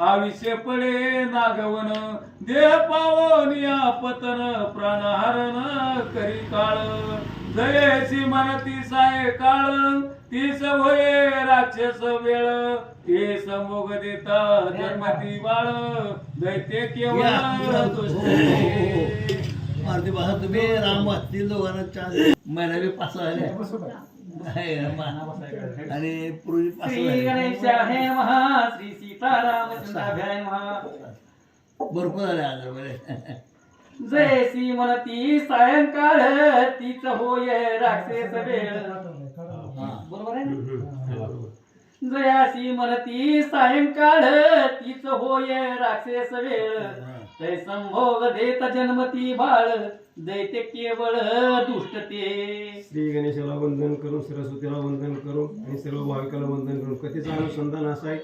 आयुष्य पडे नागवन देह पावनिया पतन प्राणहरण करी काळ जयसी म्हणती सायकाळ तीच होय राक्षस वेळ ते समोग देता जन्मती बाळ दैत्य केवळ मारुती भाषा तुम्ही राम वाचतील दोघांना 4 महिना बी 5 झाले आणि पूर्वी 5 श्री झाले गणेशाय महा श्री सीतारामचंद्राभ्याय महा भरपूर झाले आज जय श्री म्हणती सायंकाळ तीच होय राक्षस वेळ बरोबर आहे ना? जयासी म्हणती सायंकाळ तीच होय राक्षस वेळ तै संभोग देत जन्मती बाळ दैत्य केवळ दुष्टते. श्री गणेशाला वंदन करून सरस्वतीला वंदन करून आणि सर्व भाविकाला वंदन करून कथेचं अनुसंधान असं आहे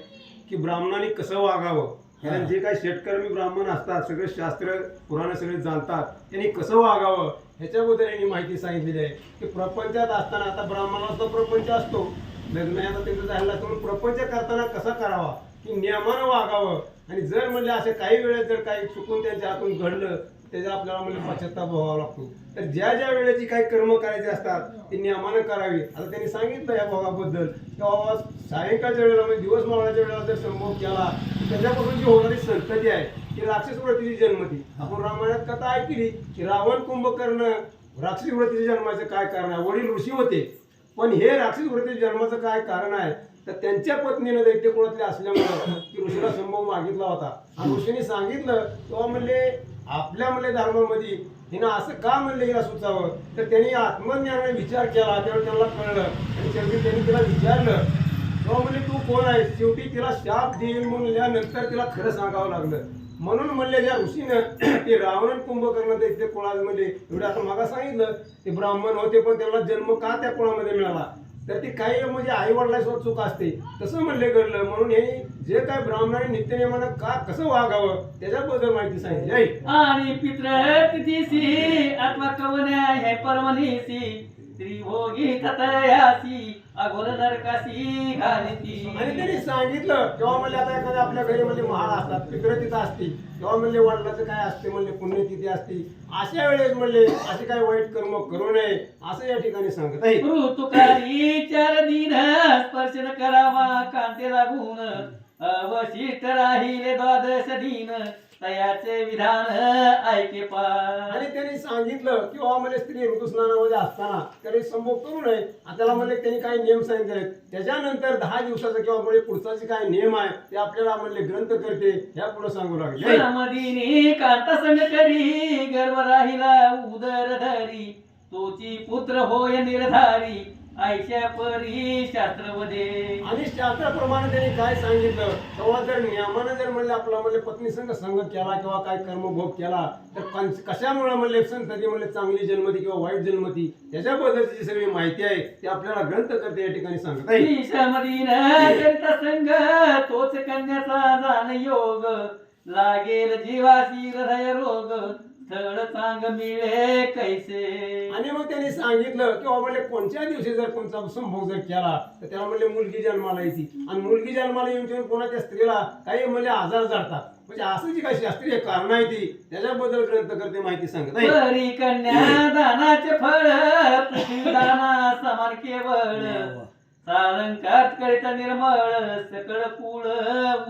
की ब्राह्मणाने कसं वागावं. कारण जे काही शेतकरी ब्राह्मण असतात सगळे शास्त्र पुराण सगळे जाणतात त्यांनी कसं वागावं ह्याच्याबद्दल यांनी माहिती सांगितलेली आहे की प्रपंचात असताना आता ब्राह्मणाला तो प्रपंच असतो लग्न आता त्यांचं झालेलं असतं म्हणून प्रपंच करताना कसा करावा की नियमानं वागावं. आणि जर म्हणजे असे काही वेळेस जर काही चुकून त्यांच्या हातून घडलं त्याचा आपल्याला म्हणजे पश्चाताप व्हावा लागतो. तर ज्या ज्या वेळेची काही कर्म करायचे असतात ते नियमानं करावी. आता त्यांनी सांगितलं या भोगाबद्दल की बाबा सायंकाळच्या वेळेला म्हणजे दिवस मावळाच्या वेळेला जर संभोग केला त्याच्यापासून जी होणारी संतती आहे ती राक्षस वृत्तीची जन्मती. आपण रामायणात कथा ऐकली की रावण कुंभकर्ण राक्षसी वृत्तीच्या जन्माचं काय कारण आहे. वडील ऋषी होते पण हे राक्षस वृत्तीच्या जन्माचं काय कारण आहे तर त्यांच्या पत्नीनं दैत्य कुळातले असल्यामुळं की ऋषीला संभोग मागितला होता आणि ऋषीने सांगितलं तेव्हा म्हणले आपल्या म्हणले धर्मामध्ये हिनं असं का म्हणले हिला सुचावं. तर त्यांनी आत्मज्ञानाने विचार केला त्यावेळी त्यांना कळलं आणि शेवटी त्यांनी तिला विचारलं तेव्हा म्हणले तू कोण आहे. शेवटी तिला शाप देईल म्हणल्यानंतर तिला खरं सांगावं लागलं. म्हणून म्हणले ज्या ऋषीनं ते रावण कुंभकर्ण दैत्य कुळामध्ये एवढं आता मागा सांगितलं ते ब्राह्मण होते पण त्यांना जन्म का त्या कुळामध्ये मिळाला तर ती काही म्हणजे आई वडिलांसोबत चूक असते तसं म्हणले घडलं. म्हणून हे जे काय ब्राह्मणाने नित्यनियमानं का कसं वागावं त्याच्याबद्दल माहिती सांगितली. आणि पित्र तिथीसी अथवा कवन्या हे परमनीसी त्रिभोगी ततयासी अघोर नरकासी घालिती. आणि त्यांनी सांगितलं तेव्हा म्हणले आता एखाद्या आपल्या घरी म्हणजे महाळ असतात पित्र तिथं असतील तेव्हा म्हणले वडिलाचं काय असते म्हणले पुण्यतिथी असती अशा वेळेस म्हणले असे काही वाईट कर्म करू नये असं या ठिकाणी सांगत आहे. ऋतुकारी 4 दिन स्पर्श न करावा कांते लागून अवशिष्ट राहिले 12 दिन तयाचे विधान ऐके पार. आणि त्यांनी सांगितलं की बाबा म्हणजे स्त्री ऋतुस्नानामध्ये असताना तरी संभोग करू नये. त्याला म्हणले त्यांनी काही नियम सांगितले त्याच्यानंतर 10 दिवसाचा किंवा म्हणजे पुढचा जे काही नियम आहे ते आपल्याला म्हणले ग्रंथ करते ह्या पुढे सांगू लागले. मदिनी कांता संग करी गर्भ राहिला उदर धरी तोची पुत्र होय निर्धारी आयशा परी शास्त्रवदे. आणि शास्त्राप्रमाणे त्यांनी काय सांगितलं तेव्हा जर नियमानं जर म्हणले आपला म्हणले पत्नी संघ केला किंवा काय कर्मभोग केला तर कशामुळे म्हणले संतती म्हणले चांगली जन्मती किंवा वाईट जन्मती त्याच्याबद्दलची जी सगळी माहिती आहे ती आपल्याला ग्रंथ करते या ठिकाणी सांगत आहे. मदीन करिता संग तोच कन्याचा जाण योग लागेल जीवासी हृदय रोग स्थळ चांग मिळे कैसे. आणि मग त्यांनी सांगितलं की बाबा म्हणले कोणत्या दिवशी जर कोणता संभोग जर केला तर त्याला म्हणले मुलगी जन्माला येते आणि मुलगी जन्माला येऊन कोणाच्या स्त्रीला काही म्हणजे आजार जडतात म्हणजे असं जी काही शास्त्रीय कारण आहे ती त्याच्याबद्दल ग्रंथ करते माहिती सांगत आहे. परी कन्या दानाचे फळ पृथ्वीदाना समान केवळ सालंकार करिता निर्मळ सकळ कुळ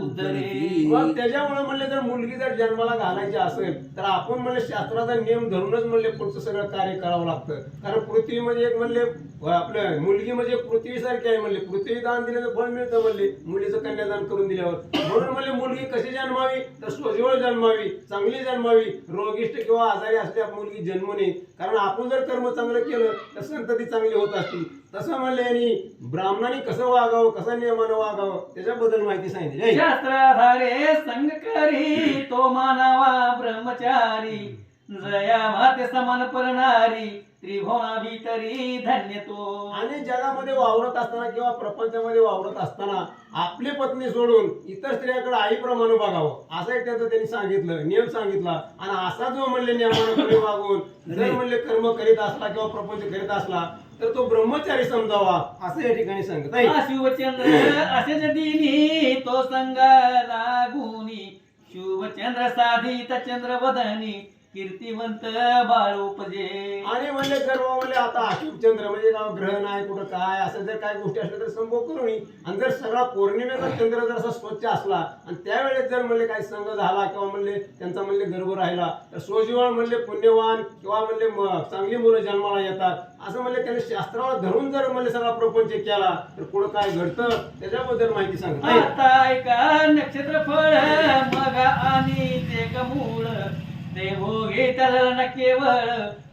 उद्धरे. मग त्याच्यामुळे म्हणले जर मुलगी जर जन्माला घालायची असेल तर आपण म्हणले शास्त्राचा नियम धरूनच म्हणले पुढचं सगळं कार्य करावं लागतं. कारण पृथ्वी म्हणजे एक म्हणले आपलं मुलगी म्हणजे पृथ्वीसारखी आहे म्हणले पृथ्वी दान दिल्याचं फळ मिळतं म्हणले मुलीचं कन्यादान करून दिल्यावर. म्हणून म्हणले मुलगी कशी जन्मावी तर सोज्वळ जन्मावी चांगली जन्मावी रोगिष्ट किंवा आजारी असल्या मुलगी जन्म नये. कारण आपण जर कर्म चांगलं केलं तर संतती चांगली होत असती. तसं म्हणले यांनी ब्राह्मणाने कसं वागावं कसं नियमानं वागावं त्याच्याबद्दल माहिती सांगितली. शास्त्राधारे संग करी तो मानावा ब्रह्मचारी जया माते समान परणारी त्रिभुवना भीतरी धन्य तो. आणि जगामध्ये वावरत असताना किंवा प्रपंचामध्ये वावरत असताना आपली पत्नी सोडून इतर स्त्रियाकडे आईप्रमाणे बघावं असं एक त्याचं त्यांनी सांगितलं, नियम सांगितला. आणि असा जो म्हणले नियमानुसार वागून जर म्हणले कर्म करीत असला किंवा प्रपंच करीत असला तर तो ब्रह्मचारी समजावा असं या ठिकाणी सांगत आहे. शिवचंद्र असेच दिनी तो संगा लागुनी शुभचंद्र साधित चंद्र वदनी कीर्तिवंत बाळ उपजे. आणि म्हणले जर म्हणले आता अशुभचंद्र म्हणजे काय ग्रह नाही कुठं काय असं जर काही गोष्टी असल्या तर संभोग करून आणि जर सगळा पौर्णिमेचा चंद्र जर असा स्वच्छ असला आणि त्यावेळेस जर म्हणले काही संघ झाला किंवा म्हणले त्यांचा म्हणले गर्भ राहिला तर सोजीवाळ म्हणले पुण्यवान किंवा म्हणले चांगली मुलं जन्माला येतात असं म्हणले त्याने शास्त्राला धरून जर म्हणले सगळा प्रपंच केला तर पुढं काय घडतं त्याच्याबद्दल माहिती सांगतात. आता ऐका नक्षत्र फळ मग आणि ते कमूळ ते भोगे त्याला केवळ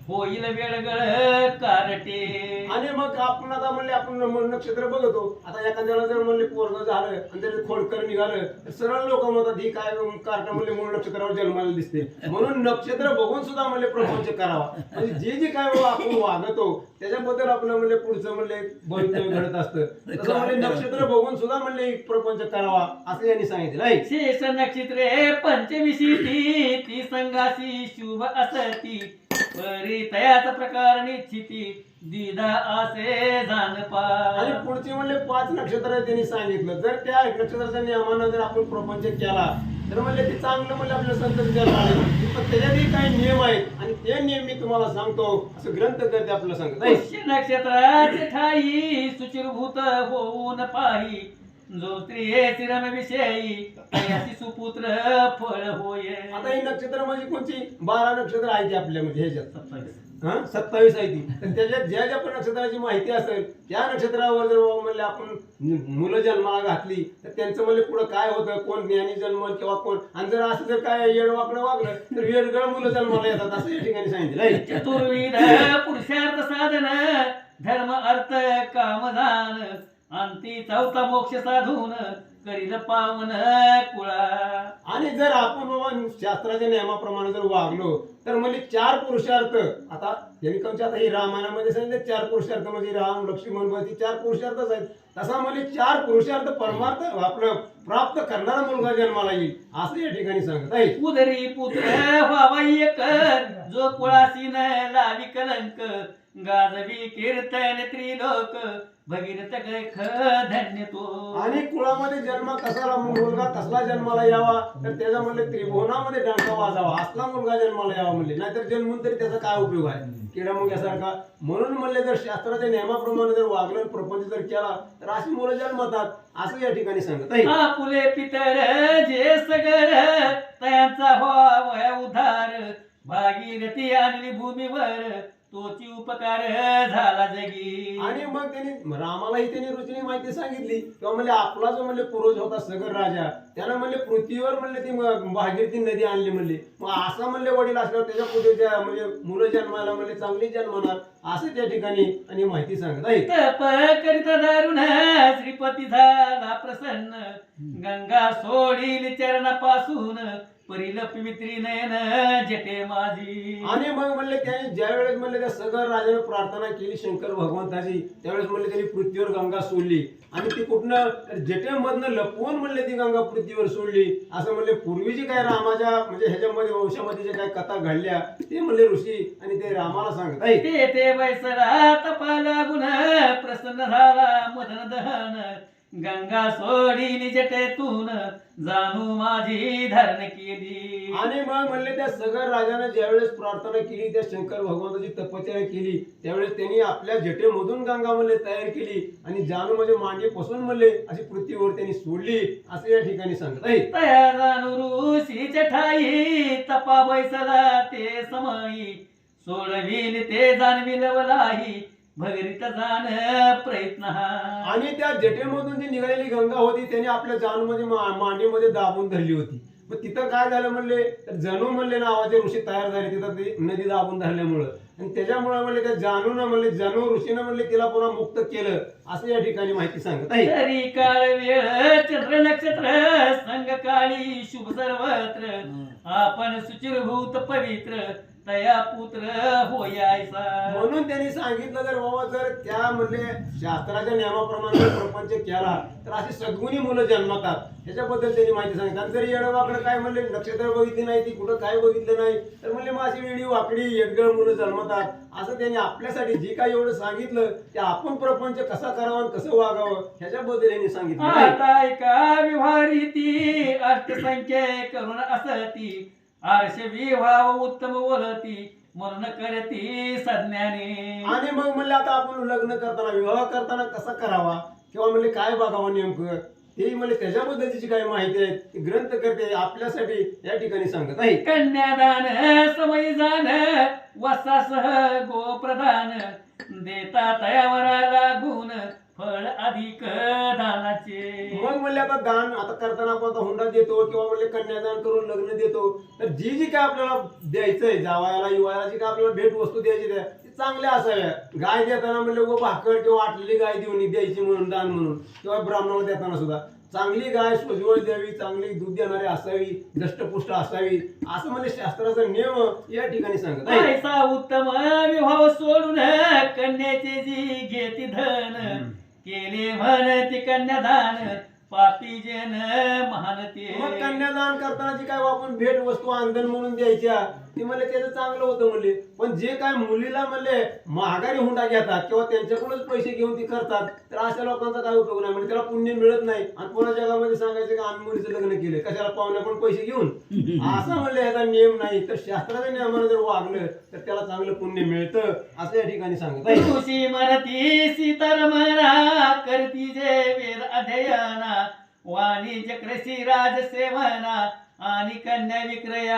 होईल वेळगळ कारटे. आणि मग आपण आता म्हणले आपण नक्षत्र बघतो आता एखाद्याला जर म्हणले पोरग झालं आणि त्याचे खोडकर निघालं तर सरळ लोक म्हणतात ही काय कार्ट म्हणले मूळ नक्षत्रावर जन्माला दिसते म्हणून नक्षत्र बघून सुद्धा म्हणले प्रपंच करावा. म्हणजे जे जे काय आपण वागतो त्याच्याबद्दल आपलं म्हणले पुढचं म्हणले भवितव्य घडत असतं तसं म्हणले नक्षत्र बघून सुद्धा म्हणले प्रपंच करावा असं यांनी सांगितलं आहे. शेष नक्षत्रे पंचविशी ती संघाशी शुभ असती परी तयाचा प्रकार निश्चिती दिदा असे जाणपा. आणि पुढचे म्हणले 5 नक्षत्र त्यांनी सांगितलं जर त्या नक्षत्राच्या नियमानं जर आपण प्रपंच केला तर म्हणले ते चांगलं म्हणले आपल्या संतती जन्माला पण त्याच्यातही काही नियम आहेत आणि ते नियम मी तुम्हाला सांगतो असं ग्रंथ करते आपल्याला सांगत आहे. पुष्य नक्षत्राचे ठाई सुचिरभूत होऊन पाही जो स्त्री श्रीरम विषयी तयासी सुपुत्र फळ होय. आता ही नक्षत्र म्हणजे कोणची 12 नक्षत्र आहे ती आपल्यामध्ये ह्याच्यात 27 आहे ती तर त्याच्यात ज्या ज्या पण नक्षत्राची माहिती असेल त्या नक्षत्रावर जर म्हणले आपण मुलं जन्माला घातली तर त्यांचं म्हणले पुढे काय होतं कोण ज्ञानी जन्म किंवा कोण आणि जर असं जर काय येडवाकडं वागलं तर वेडगळ मुलं जन्माला येतात असं या ठिकाणी सांगितलं. चतुर्विध पुरुषार्थ साधन धर्म अर्थ कामधान अंती चौथा मोक्ष साधून करील पावन कुळा. आणि जर आपण बाबा शास्त्राच्या नियमाप्रमाणे जर वागलो तर म्हणजे 4 पुरुषार्थ आता यांनी कोणते आता ही रामायणामध्ये सांगितले 4 पुरुषार्थ म्हणजे राम लक्ष्मण भरती 4 पुरुषार्थच आहेत तसा म्हणजे 4 पुरुषार्थ परमार्थ आपलं प्राप्त करणारा मुलगा जन्माला येईल असं या ठिकाणी सांगत आहे. उदरी पुत्र व्हावा एक जो कुळासी न लावी कलंक गाजवी कीर्तन त्रिलोक भगीरथ ख धन्य तो. आणि कुळामध्ये जन्म कसा मुलगा कसला जन्माला यावा तर त्याचा म्हणले त्रिभुवनामध्ये डंका वाजावा असला मुलगा जन्माला यावा म्हणले नाहीतर जन्मून तरी त्याचा काय उपयोग आहे किडा मुंग्यासारखा. म्हणून म्हणले जर शास्त्राच्या नियमाप्रमाणे जर वागलं प्रपंच जर केला तर अशी मुलं जन्मतात असं या ठिकाणी सांगत आहे. आपुले पितर जे सगर तयांचा व्हावा उद्धार भागीरथी आणली भूमीवर तोची उपकार झाला जगी. आणि मग त्यांनी रामालाही त्यांनी रुचीने माहिती सांगितली किंवा म्हणजे आपला जो म्हणले पूर्वज होता सगर राजा त्यानं म्हणले पृथ्वीवर म्हणले ती भागीरथी नदी आणली म्हणले मग असं म्हणले वडील असल्यावर त्याच्या पुढे म्हणजे मुलं जन्माला म्हणले चांगली जन्मणार असं त्या ठिकाणी आणि माहिती सांगत आहे. तप करीत दारुण श्रीपती झाला प्रसन्न गंगा सोडील चरणापासून परिल पवित्री नयन जटे माझी. आणि मग म्हणले त्याने ज्या वेळेस म्हणले त्या सगर राजाने प्रार्थना केली शंकर भगवंताची त्यावेळेस म्हणले त्यांनी पृथ्वीवर गंगा सोडली आणि ती कुठनं जटेमधनं लपवून म्हणले ती गंगा पृथ्वीवर सोडली असं म्हणले पूर्वीची काय रामाच्या म्हणजे ह्याच्यामध्ये वंशामध्ये जे काय कथा घडल्या ते म्हणले ऋषी आणि ते रामाला सांगत आहे. ते वैसरा तपा लागून प्रसन्न झाला मदन दहन गंगा सोडील जटेतून जाणू माझी धारण केली. आणि मग म्हणले त्या सगर राजाने ज्यावेळेस प्रार्थना केली त्या शंकर भगवंताची तपश्चर्या केली त्यावेळेस त्यांनी आपल्या जटेमधून गंगा म्हणले तयार केली आणि जाणू म्हणजे मांडीपासून म्हणले अशी पृथ्वीवर त्यांनी सोडली असं या ठिकाणी सांगत आहे. तया जाणू ऋषीच्या ठाई तपा बैसला ते समयी सोडविल ते जाणविल वलाही भगीरथ जाण प्रयत्न. आणि त्या जटेमधून जी निघालेली गंगा होती त्याने आपल्या जानूमध्ये मांडीमध्ये दाबून धरली होती. मग तिथं काय झालं म्हणले तर जणू म्हणले नावाचे ऋषी तयार झाले तिथं ती नदी दाबून धरल्यामुळं आणि त्याच्यामुळे म्हणले त्या जानूनं म्हणले जणू ऋषीनं म्हणले तिला पुन्हा मुक्त केलं असं या ठिकाणी माहिती सांगत आहे. तरी काळ वेळ चंद्र नक्षत्र संग काळी शुभ सर्वत्र आपण सुचिरभूत पवित्र तया पुत्र होय ऐसा. म्हणून त्यांनी सांगितलं जर बाबा जर त्या म्हणजे शास्त्राच्या नियमाप्रमाणे जर प्रपंच केला तर अशी सद्गुणी मुलं जन्मतात. त्याच्याबद्दल त्यांनी माहिती सांगितलं. आणि जर येडवाकडे काय म्हणले नक्षत्र बघितली नाही ती कुठं काय बघितलं नाही तर म्हणले मग अशी वेळी वाकडी येडगळ मुलं जन्मतात. असं त्यांनी आपल्यासाठी जे काही एवढं सांगितलं ते आपण प्रपंच कसा करावा आणि कसं वागावं ह्याच्याबद्दल यांनी सांगितलं. आता एका विवाहिती अष्टसंख्ये करून असती आर्ष विवाह उत्तम बोलती म्हणून करती सज्ञाने. आणि मग म्हणले आता आपण लग्न करताना विवाह करताना कसा करावा किंवा म्हणले काय बघावं नेमकं ते म्हणजे त्याच्याबद्दलची काही माहिती आहे ती ग्रंथ करते आपल्यासाठी या ठिकाणी सांगत आहे. कन्यादान समय जाण वसासह गोप्रदान देता तयावराला गुण फळ अधिक दानाचे. मग म्हणले आता दान आता करताना आपण आता हुंडा देतो किंवा म्हणले कन्यादान करून लग्न देतो तर जी जी काय आपल्याला द्यायचंय जावायला युवायला जी काय आपल्याला भेट वस्तू द्यायची त्या ती चांगल्या असाव्या. गाय देताना म्हणले उभं भाकर किंवा आटलेली गाय देऊन द्यायची म्हणून दान म्हणून किंवा ब्राह्मणाला देताना सुद्धा चांगली गाय सोजवळ द्यावी चांगली दूध देणारी असावी दष्टपुष्ट असावी असं म्हणजे शास्त्राचा नियम या ठिकाणी सांगत आहे. ऐसा उत्तम विवाह सोडून कन्याचे जी घेती धन केले म्हणती कन्यादान पापी जन महानते. मग कन्यादान करताना जी काय आपण भेट वस्तू आंदन म्हणून द्यायच्या ते म्हणले त्याचं चांगलं होतं म्हणले. पण जे काय मुलीला म्हणले महागारी हुंडा घेतात किंवा त्यांच्याकडूनच पैसे घेऊन ती करतात तर अशा लोकांचा काय उपयोग नाही म्हणजे त्याला पुण्य मिळत नाही. आणि पुन्हा जगामध्ये सांगायचं का आम्ही मुलीचं लग्न केले कशाला पाहुण्याकडून पैसे घेऊन असं म्हणले याचा नियम नाही. तर शास्त्राच्या नियमाने जर वागलं तर त्याला चांगलं पुण्य मिळतं असं या ठिकाणी सांगत आहे. तुळशी म्हणती सीतारमणा करती जे वेद अध्ययना वाणिज्य कृषी राज सेवना आणि कन्या विक्रया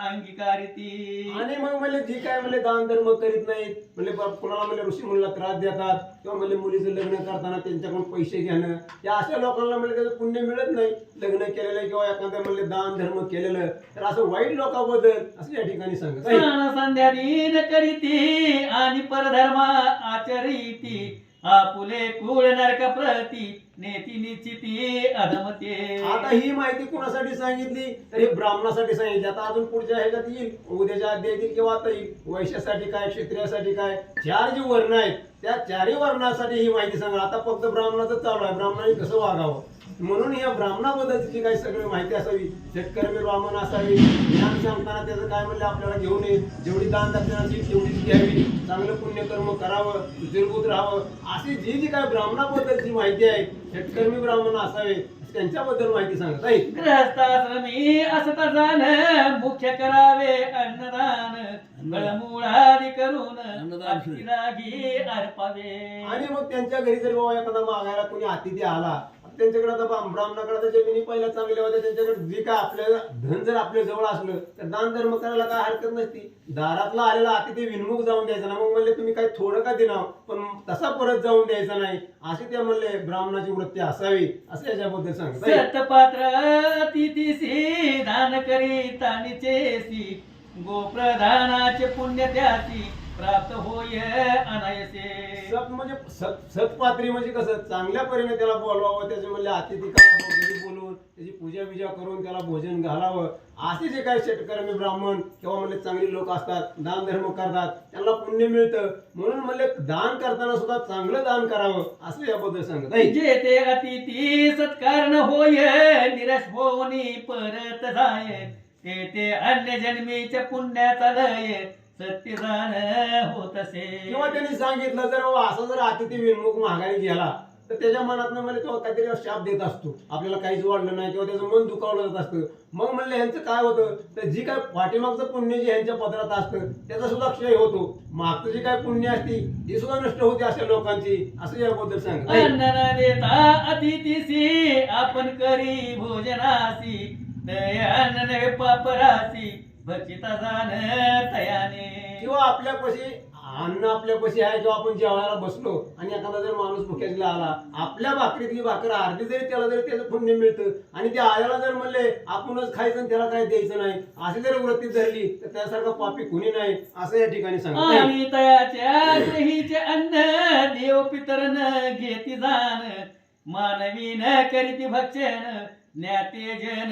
अंगीकारिती. आणि मग म्हणले जी काय म्हणले दान धर्म करीत नाहीत म्हणजे कुणाला म्हणले ऋषी मुलीला त्रास देतात किंवा म्हणले मुलीचं लग्न करताना त्यांच्याकडून पैसे घेणं या अशा लोकांना म्हणले त्याचं पुण्य मिळत नाही. लग्न केलेलं किंवा एखाद्या म्हणले दान धर्म केलेलं तर असं वाईट लोकांबद्दल असं या ठिकाणी सांगत आहे. स्नान संध्या दिन करीती आणि परधर्म आचरिती आपुले कुळ नरक प्रती नेती निश्चिती अधमते. आता ही माहिती कुणासाठी सांगितली तर ही ब्राह्मणासाठी सांगितली. आता अजून पुढच्या ह्याच्यात येईल उद्याच्या अध्यायात येईल किंवा आता येईल वैश्यासाठी काय क्षत्रियासाठी काय चार जी वर्ण आहेत त्या चारही वर्णासाठी ही माहिती सांगा. आता फक्त ब्राह्मणाचं चालू आहे ब्राह्मणाने कसं वागावं म्हणून या ब्राह्मणाबद्दलची काही सगळी माहिती असावी. शेतकरी ब्राह्मण असावी ज्ञान सांगताना त्याचं काय म्हणलं आपल्याला घेऊन ये जेवढी दान दक्षिणाची तेवढीच घ्यावी चांगलं पुण्यकर्म करावं सुचिरभूत राहावं अशी जी जी काय ब्राह्मणाबद्दलची माहिती आहे शेतकरी ब्राह्मण असावे त्यांच्याबद्दल माहिती सांगत आहे. ग्रहस्थाश्रमी असता जाण मुख्य करावे अन्नदान गळमूळादी करून अन्नदान श्री. अतिरागी अर्पावे. आणि मग त्यांच्या घरी जर बाबा एखादा मागायला कोणी अतिथी आला त्यांच्याकडे आता ब्राह्मणाकडे तर जमिनी पहिल्या चांगल्या होत्या त्यांच्याकडे जे काय आपल्याला धन जर आपल्या जवळ असलं तर दान धर्म करायला काय हरकत नसती. दारातला आलेला अतिथी विनमुख जाऊन द्यायचा ना. मग म्हणले तुम्ही काही थोडं का देणार पण तसा परत जाऊन द्यायचा नाही अशी ते म्हणले ब्राह्मणाची वृत्ती असावी असं याच्याबद्दल सांगतात. सतपात्र अतिथीसी दान करीत निचेसी गोप्रधानाचे पुण्य त्याची प्राप्त होय अनायसे. सत म्हणजे सतपात्री म्हणजे कसं चांगल्या परीने त्याला बोलवावं त्याचे म्हणले अतिथी घरी बोलवून त्याची पूजा बिजा करून त्याला भोजन घालावं. असे जे काही शेतकरी ब्राह्मण किंवा म्हणले चांगली लोक असतात दान धर्म करतात त्यांना पुण्य मिळतं म्हणून म्हणले दान करताना सुद्धा चांगलं दान करावं असं याबद्दल सांगत आहे. जे ते अतिथी सत्कार होय निराश होऊनी परत जाय ते अन्य जन्मीच्या पुण्याचा लय सत्य जाण होत असे. किंवा त्यांनी सांगितलं जर बाबा असा जर अतिथी विनमुख माघारी गेला तर त्याच्या मनातनं म्हणजे तो काहीतरी शाप देत असतो आपल्याला काहीच वाढलं नाही किंवा त्याचं मन दुखावलं जात असतं. मग म्हणलं ह्यांचं काय होतं तर जी काय पाठीमागचं पुण्य जे ह्यांच्या पदरात असतं त्याचा सुद्धा क्षय होतो. मागचं जी काय पुण्य असती ती सुद्धा नष्ट होते अशा लोकांची असं याबद्दल सांगत आहे. अन्न न देता अतिथीसी आपण करी भोजनासी दय अन्न नव्हे पापरासी भक्षिता जाण तयाने. किंवा आपल्यापाशी अन्न आपल्यापाशी आहे किंवा आपण जेवायला बसलो आणि एखादा जर माणूस भुक्याला आला आपल्या भाकरीतली भाकर अर्धी जरी त्याला जरी त्याचं पुण्य मिळतं आणि त्या आल्याला जर म्हणले आपणच खायचं आणि त्याला काय द्यायचं नाही अशी जर वृत्ती धरली तर त्यासारखं पापी कुणी नाही असं या ठिकाणी सांगतात. आणि तयाच्या ग्रहीचे अन्न देव पितरन घेती जाण मानवी न करीती भक्षण ज्ञाते जन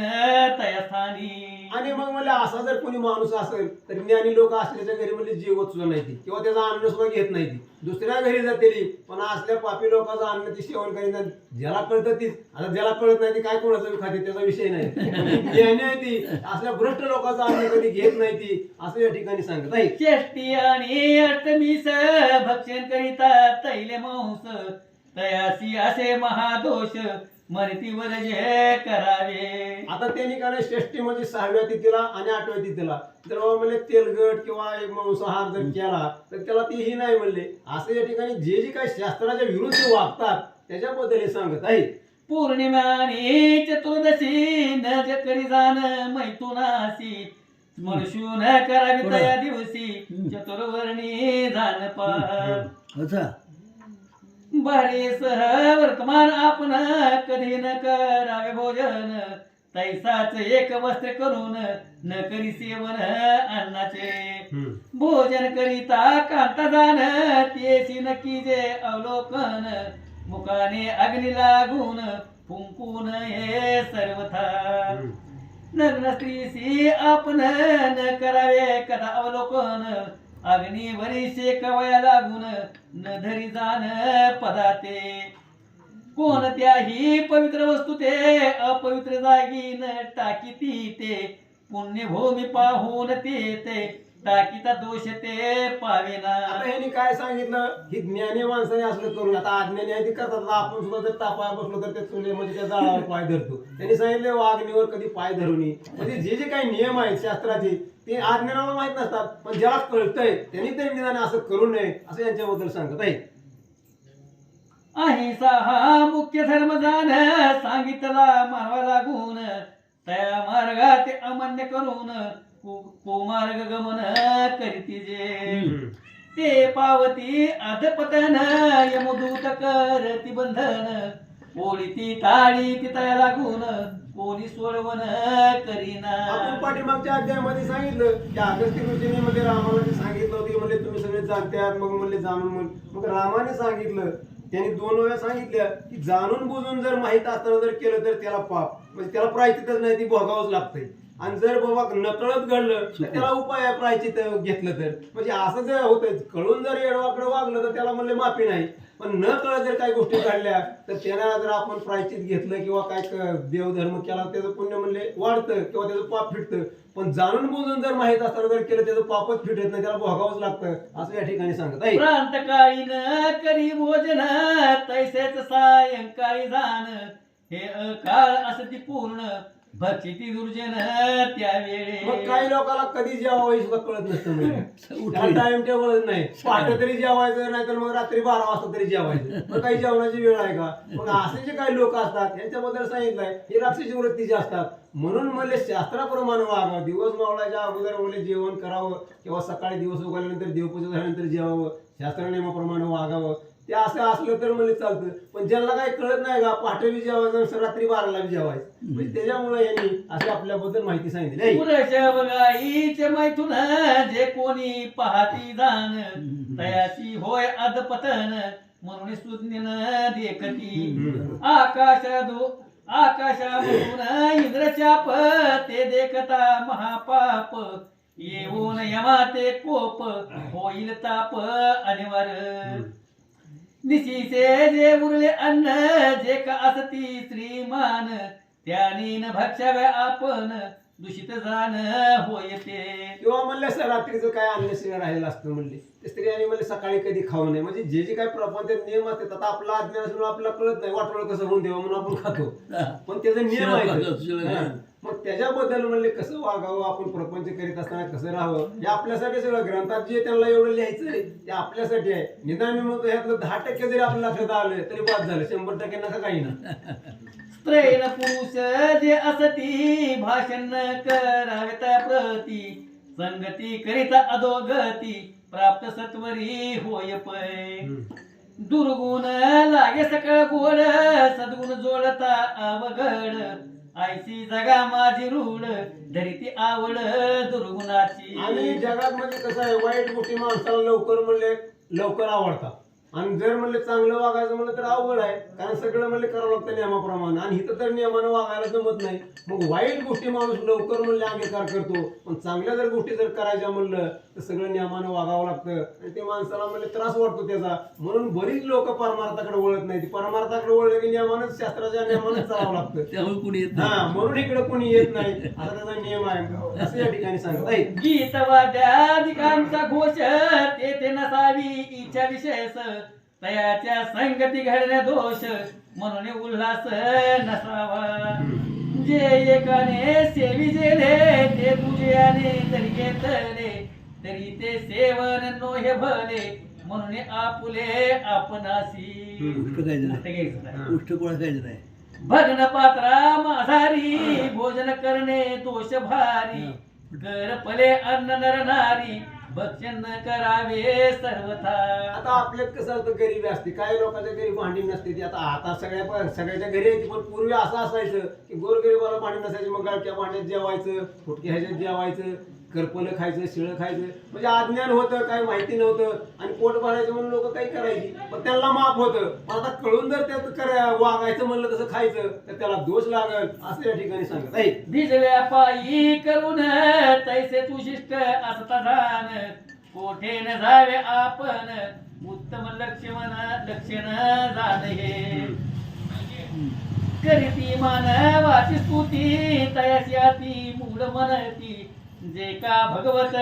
तया स्थानी. आणि मग म्हणले असा जर कोणी माणूस असेल तर ज्ञानी लोक असल्याच्या घरी म्हणजे जेवत सुद्धा नाही ती किंवा त्याचा अन्न सुद्धा घेत नाही ती दुसऱ्या घरी जातेली पण असल्या पापी लोकांचं अन्न ती सेवन करीत नाही. ज्याला कळतं तीच आता ज्याला कळत नाही ती काय कोणाचं खाते त्याचा विषय नाही पण ज्ञानी आहे ती असल्या भ्रष्ट लोकांचं अन्न कधी घेत नाही ती असं या ठिकाणी सांगत आहे. षष्टी आणि अष्टमीस भक्षण करिता तैले मांस तयासी असे महादोष मरतीवर जे करावे. आता त्यांनी काय षष्टी म्हणजे 6व्या तिथीला आणि 8व्या तिथीला जर बाबा म्हणले तेलगट किंवा एक मांसाहार जर केला तर त्याला तेही नाही म्हणले. असं या ठिकाणी जे जे काही शास्त्राच्या विरुद्ध वागतात त्याच्याबद्दल हे सांगत आहे. पौर्णिमा आणि चतुर्दशी न जे करी जाण मैथुनासी स्मर्शून करावी तया दिवशी चतुर्वर्णी जाण पार. बरे सह वर्तमान आपण कधी न करावे भोजन तैसाच एक वस्त्र करून न करी सेवन अन्नाचे. भोजन करिता कांता जाण तेशी नक्की जे अवलोकन मुखाने अग्नी लागून फुंकून हे सर्वथा. नग्न स्त्रीशी आपण न करावे कदा अवलोकन अग्नीवरी शेकवया लागून न धरी जाण पदाते. कोणत्याही पवित्र वस्तू ते अपवित्र जागी न टाकीती ते पुण्यभूमी पाहून ते टाकीता दोष ते पावेना. आता ह्यांनी काय सांगितलं की ज्ञानी माणसाने असलं करून आता अज्ञानी आहे ते करतात. आपण सुद्धा जर तापाय बसलो तर त्या चुलीमध्ये त्या जाळावर पाय धरतो. त्यांनी सांगितलं वाघणीवर कधी पाय धरू नये. म्हणजे जे जे काही नियम आहेत शास्त्राचे ते अज्ञानाला माहित नसतात पण ज्याला कळतंय त्यांनी ते निदान असं करू नये असं यांच्याबद्दल सांगत आहे. अहिंसा हा मुख्य धर्म जाण सांगितला मानवा लागून त्या मार्गात अमान्य करून कुमार्ग गमन करीती जे ते पावती अधपतन यमदूत करती बंधन ओळीती ताळी ती तया लागून कोणी सोडवण करीना. आपण पाठीमागच्या अध्यायामध्ये सांगितलं की अगस्त्य ऋषीने म्हणजे रामाला सांगितलं होतं म्हणजे तुम्ही सगळे जाणत्यात मग म्हणले जाणून मग रामाने सांगितलं त्यांनी 2 वेळा सांगितल्या की जाणून बुजून जर माहित असताना जर केलं तर त्याला पाप म्हणजे त्याला प्रायचितच नाही ती भोगावंच लागतंय. आणि जर बाबा नकळत घडलं तर त्याला उपाय प्रायचित घेतलं तर म्हणजे असं जर होतं कळून जर येडवाकडे वागलं तर त्याला म्हणले माफी नाही पण न कळत जर काही गोष्टी घडल्या तर त्यांना जर आपण प्रायचित घेतलं किंवा काय देवधर्म केला त्याचं पुण्य म्हणले वाढतं किंवा त्याचं पाप फिटतं. पण जाणून बुजून जर माहित असताना जर केलं त्याचं पापच फिटत नाही त्याला भोगावंच लागतं असं या ठिकाणी सांगत आहे. प्रांतकाळी न करी भोजन तैसेच सायंकाळी जाण हे अकाळ असती पूर्ण भक्षिती दुर्जन त्यावेळे. मग काही लोकांना कधी जेवावं सुद्धा कळत नसतं म्हणजे टाइम टेबलच नाही. पहाटे तरी जेवायचं नाही तर मग रात्री 12 वाजता तरी जेवायचं. मग काही जेवणाची वेळ आहे का? मग असे जे काही लोक असतात यांच्याबद्दल सांगितलंय हे राक्षसी वृत्तीचे असतात. म्हणून म्हणले शास्त्राप्रमाणे वागावं. दिवस मावळायच्या अगोदर म्हणले जेवण करावं किंवा सकाळी दिवस उगवल्यानंतर देवपूजा झाल्यानंतर जेवावं शास्त्र नियमाप्रमाणे वागावं. ते असं असलं तर म्हणजे चालतं पण ज्यांना काही कळत नाही का पहाटे बी जेवायचं रात्री 12ला बी जेवायचं म्हणजे त्याच्यामुळे यांनी असे आपल्याबद्दल माहिती सांगितली. पुरुष बघाईचे मैथून जे कोणी पाहती जाण तयाची होय अधपतन म्हणून सुज्ञन देखती. आकाशामधून इंद्रचाप ते देखता महापाप येऊन यमाते कोप होईल ताप अनिवार्य. निशीचे जे उरले अन्न जे का असती श्रीमान त्यानी न भक्षावे आपण दूषित जाण होय ते. किंवा म्हणले रात्रीचं काय अन्न शिवाय राहिलं असतं म्हणले ते स्त्रियांनी म्हणले सकाळी कधी खाऊ नये. म्हणजे जे जे काही प्रपंचात नियम असतात आता आपला अज्ञान असून आपल्याला कळत नाही वाटोळ कसं होऊन देवा म्हणून आपण खातो पण त्याचे नियम आहेत. मग त्याच्याबद्दल म्हणले कसं वागावं आपण प्रपंच करीत असताना कसं राहावं हे आपल्यासाठी सगळं ग्रंथात जे त्यांना एवढं लिहायचंय ते आपल्यासाठी आहे. निदान मी म्हणतो ह्यातलं 10% जरी आपल्या लक्षात आलं तरी बाद झालं. 100% नका काही ना. स्त्रीन पुरुष जे असती भाषण करावे त्या प्रती संगती करिता अधोगती प्राप्त सत्वरी होय पै. दुर्गुण लागे सकळ गोड सद्गुण जोडता अवघड आयची जगा माझी रूढ धरिती आवड दुर्गुणाची. आणि जगात म्हणजे कसं आहे वाईट गोष्टी माणसाला लवकर म्हणले लवकर आवडतात आणि जर म्हणले चांगलं वागायचं म्हणलं तर अवघड आहे, कारण सगळं म्हणले करावं लागतं नियमाप्रमाणे, आणि इथं तर नियमानं वागायला जमत नाही. मग वाईट गोष्टी माणूस लवकर म्हणले अंगीकार करतो, पण चांगल्या जर गोष्टी जर करायच्या म्हणलं तर सगळं नियमानं वागावं लागतं, आणि ते माणसाला म्हणले त्रास वाटतो त्याचा. म्हणून बरीच लोक परमार्थाकडे वळत नाही. परमार्थाकडे वळलं की नियमानच, शास्त्राच्या नियमानच चालावं लागतं. त्यामुळे कोणी येत नाही. हा, म्हणून इकडे कोणी येत नाही, असा त्याचा नियम आहे असं या ठिकाणी सांगत आहे. गीत वाद्यादिकांचा घोष तेथे नसावी इच्छा विशेष, तयाच्या संगती घडणे दोष म्हणून उल्हास नसावा. जे एकाने सेवी जेले ते तुझ्याने तरी घेतले, तरी ते सेवन नोहे भले म्हणून आपुले आपणासी. उष्ट खायचं आता घ्यायचं नाही, नाही. उष्ट कोणा खायचं नाही. भग्न पात्रा माझारी भोजन करणे दोष भारी, कर पले अन्न नर नारी भक्षण करावे सर्वथा. आता आपल्यात कसं असतं, गरिबी असते, काही लोकांच्या घरी भांडी नसते ती. आता सगळ्याच्या घरी यायची, पण पूर्वी असं असायचं की गोरगरीबाला भांडी नसायची, मग गळक्या भांड्यात जेवायचं, फुटक्या ह्याच्यात जेवायचं, करपलं खायचं, शिळं खायचं. म्हणजे अज्ञान होतं, काही माहिती नव्हतं, आणि पोट भरायचं म्हणून लोक काही करायची, पण त्यांना माफ होतं. पण आता कळून जर त्यात वागायचं म्हणलं तसं खायचं तर त्याला दोष लागल असं या ठिकाणी सांगत आहे. भिजल्या पायी करून तैसे तू शिष्ट असता जाण, कोठे न जावे आपण उत्तम लक्षण जाण हे. करीती मानवाची स्तुती तयासी अति मूळ म्हणती, जे का भगवत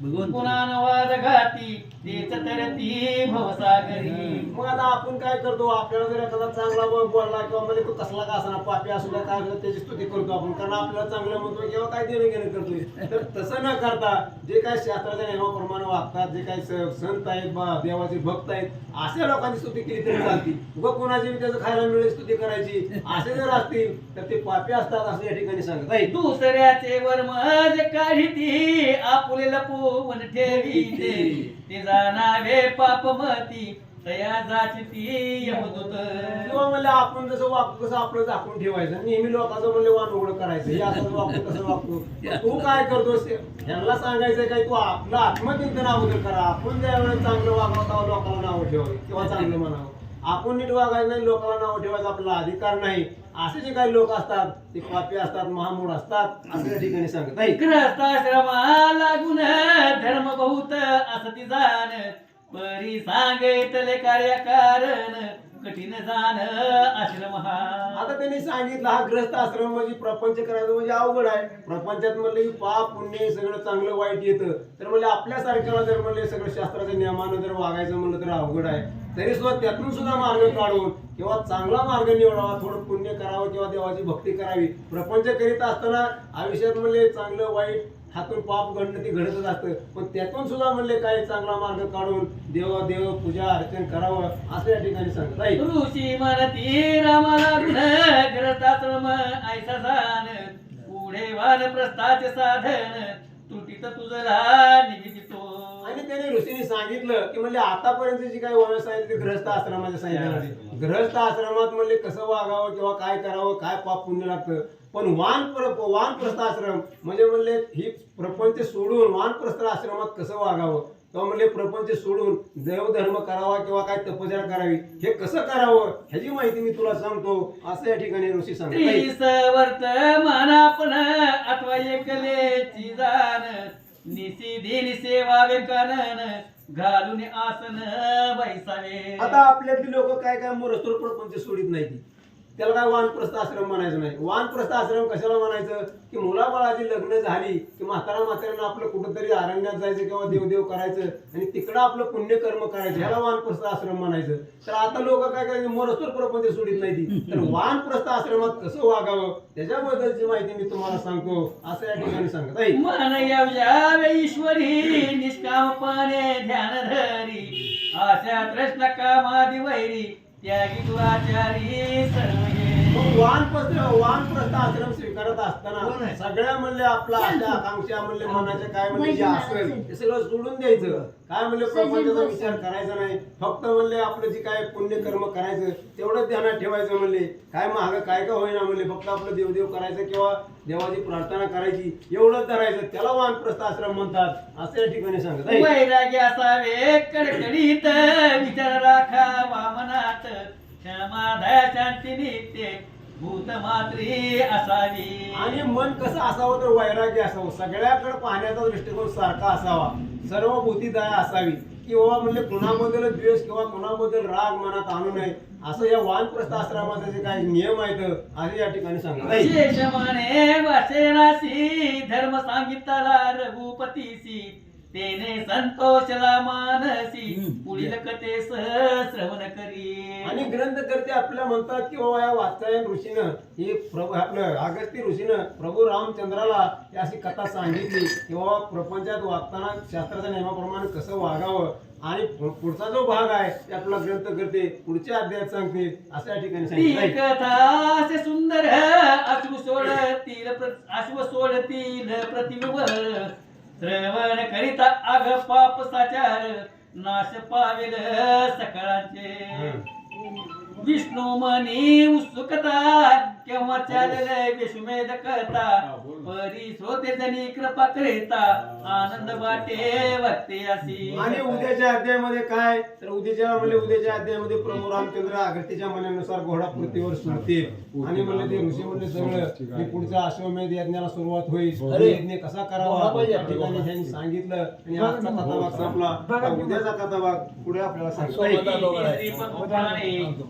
गुणानवाद घाती तेच तरती भवसागरी. मग आता आपण काय करतो, आपल्याला जर एखादा चांगला बोलला किंवा म्हणजे तो कसला का असणार, पापी असू द्या काय असू, त्याची स्तुती करतो आपण, कारण आपल्याला चांगलं म्हणतो किंवा काय देणं घेणं करतोय. तर तसं न करता जे काही शास्त्राच्या नियमाप्रमाणे वागतात, जे काही संत आहेत, देवाचे भक्त आहेत, अशा लोकांची स्तुती केली तरी चालती. व कोणाची त्याचं खायला मिळेल स्तुती करायची असे जर असतील तर ते पापी असतात असं या ठिकाणी सांगत आहे. दुसऱ्याचे वर्म जे काढिती आपुले लपवून ठेवी, ते जाणावे पापमती तया जाची यमदूत. किंवा म्हणलं आपण जसं वागतो तसं आपलं झाकून ठेवायचं, नेहमी लोकांचं म्हणलं वाण उघड करायचं, हे असं वागतो तसं वागतो. तू काय करतोस यांना सांगायचं काय, तू आपलं आत्मचिंतन अगोदर करा. आपण ज्यावेळेस चांगलं वागवता लोकांना नावं ठेवावी किंवा चांगलं म्हणावं. आपण नीट वागायचं नाही, लोकांना नाव ठेवायचा आपला अधिकार नाही. असे जे काही लोक असतात ते पापी असतात, महामूढ असतात असं या ठिकाणी सांगत आहे. ग्रहस्थाश्रमा लागून धर्म बहुत असती जाण, परी सांगितले कार्य कारण कठीण जाण आश्रम हा. आता त्यांनी सांगितलं हा ग्रस्त आश्रम म्हणजे प्रपंच करायचं म्हणजे अवघड आहे. प्रपंचात म्हणले की पाप पुण्य सगळं चांगलं वाईट येतं, तर म्हणजे आपल्यासारख्याला जर म्हणले सगळं शास्त्राच्या नियमानं जर वागायचं म्हणलं तर अवघड आहे. तरी सुद्धा त्यातून सुद्धा मार्ग काढून किंवा चांगला मार्ग निवडावा, थोडं पुण्य करावं किंवा देवाची भक्ती करावी. प्रपंच करीत असताना आयुष्यात म्हणले चांगलं वाईट हातून पाप घडणं ते घडतच असतं, पण त्यातून सुद्धा म्हणले काही चांगला मार्ग काढून देव पूजा अर्चन करावं असं या ठिकाणी सांगत आहे. ऋषी म्हणती रामाला ग्रहस्थाश्रम ऐसा जाण, पुढे वानप्रस्थाचे साधन त्रुटीत तुझला निमित्तो. आणि त्याने ऋषीने सांगितलं की म्हणजे आतापर्यंत जी काही व्यवस्था आहे ते ग्रहस्थ आश्रमाच्या सांगितलं. ग्रहस्थ आश्रमात म्हणले कसं वागावं किंवा काय करावं, काय पाप पुण्य लागतं. पण वानप्रस्थ आश्रम म्हणजे म्हणले ही प्रपंच सोडून वानप्रस्थ आश्रमात कसं वागावं किंवा म्हणले प्रपंच सोडून देवधर्म करावा किंवा काय तपस्या करावी, हे कसं करावं ह्याची माहिती मी तुला सांगतो असं या ठिकाणी ऋषी सांगतात. वर्तमानापण अथवा एकलेची जाण, निसिधी सेवावे कानन घालून आसन बैसावे. आता आपल्यातली लोक काय काय मूर्खस्थूर प्रपंच सोडित नाही. त्याला काय वानप्रस्थ आश्रम म्हणायचं नाही. वानप्रस्थ आश्रम कशाला म्हणायचं की मुलाबाळाची लग्न झाली की म्हाताऱ्यानं आपलं कुठंतरी अरण्यात जायचं किंवा देवदेव करायचं आणि तिकडं आपलं पुण्यकर्म करायचं, ह्याला वानप्रस्थ आश्रम म्हणायचं. तर आता लोक काय करायचे मूर्खस्थूर प्रपंच सोडित नाही. तर वानप्रस्थ आश्रमात कसं वागावं त्याच्याबद्दलची माहिती मी तुम्हाला सांगतो असं या ठिकाणी सांगत आहे. मन यावे ईश्वरी निष्कामपणे ध्यान धरी, आशा तृष्ण कामादी वैरी त्यागी दुराचारी सर्व हे. मग वानप्रस्थ आश्रम स्वीकारत असताना सगळ्या म्हणले आपला आशा आकांक्षा म्हणले मनाच्या काय म्हणले जे असेल ते सगळं सोडून द्यायचं. काय म्हणले प्रपंचाचा विचार करायचा नाही. फक्त म्हणले आपलं जे काय पुण्यकर्म करायचं तेवढं ध्यानात ठेवायचं. म्हणले काय महाग काय का होईना म्हणले फक्त आपलं देवदेव करायचं किंवा देवाची प्रार्थना करायची एवढंच करायचं. त्याला वानप्रस्थ आश्रम म्हणतात असं या ठिकाणी सांगत आहे. वैराग्य असावे कडकडीत विचार राखावा मनात क्षमा दया शांती नित्य भूत मात्री असावी. आणि मन कसं असावं तर वैराग्य असावं. सगळ्याकडे पाहण्याचा दृष्टिकोन सारखा असावा. सर्व भूती दया असावी किंवा म्हणले कुणाबद्दल द्वेष किंवा कुणाबद्दल राग मनात आणू नये असं या वानप्रस्थ आश्रमाचे जे काही नियम आहेत असे या ठिकाणी सांगत आहे. शेष म्हणे वासेनासी धर्म सांगितला रघुपतीसी तेने संतोषला मानसी पुढील कथेस श्रवण करी. आणि ग्रंथकर्ते आपल्याला म्हणतात की बाबा या वात्सायन ऋषीनं हे प्रभू आपलं अगस्ती ऋषीनं प्रभू रामचंद्राला ही अशी कथा सांगितली की बाबा प्रपंचात वागताना शास्त्राच्या नियमाप्रमाणे कसं वागावं. आणि पुढचा जो भाग आहे ते आपला ग्रंथकर्ते पुढच्या अध्यायात सांगते असं या ठिकाणी ती सांगितलं. कथा असे सुंदर अश्रू सोडतील प्रतिबिंबर श्रवण करिता अग पाप साचार नाश पावेल सकळांचे. विष्णू मनी उत्सुकता केव्हा चालले विश्वमेध कथा परीस होते जनी कृपा करिता आनंद वाटे वाटते अशी. आणि उद्याच्या अध्यायामध्ये काय तर उद्याच्या अध्यायामध्ये प्रभू रामचंद्र अगस्तीच्या म्हणण्यानुसार घोडा पृथ्वीवर सुटतील आणि म्हणले ते ऋषी म्हणले सगळं की पुढचा अश्वमेध यज्ञाला सुरुवात होईल. यज्ञ कसा करावा या ठिकाणी त्यांनी सांगितलं. आणि आजचा कथाभाग संपला. उद्याचा कथाभाग पुढे आपल्याला सांगता येईल. रामचंद्र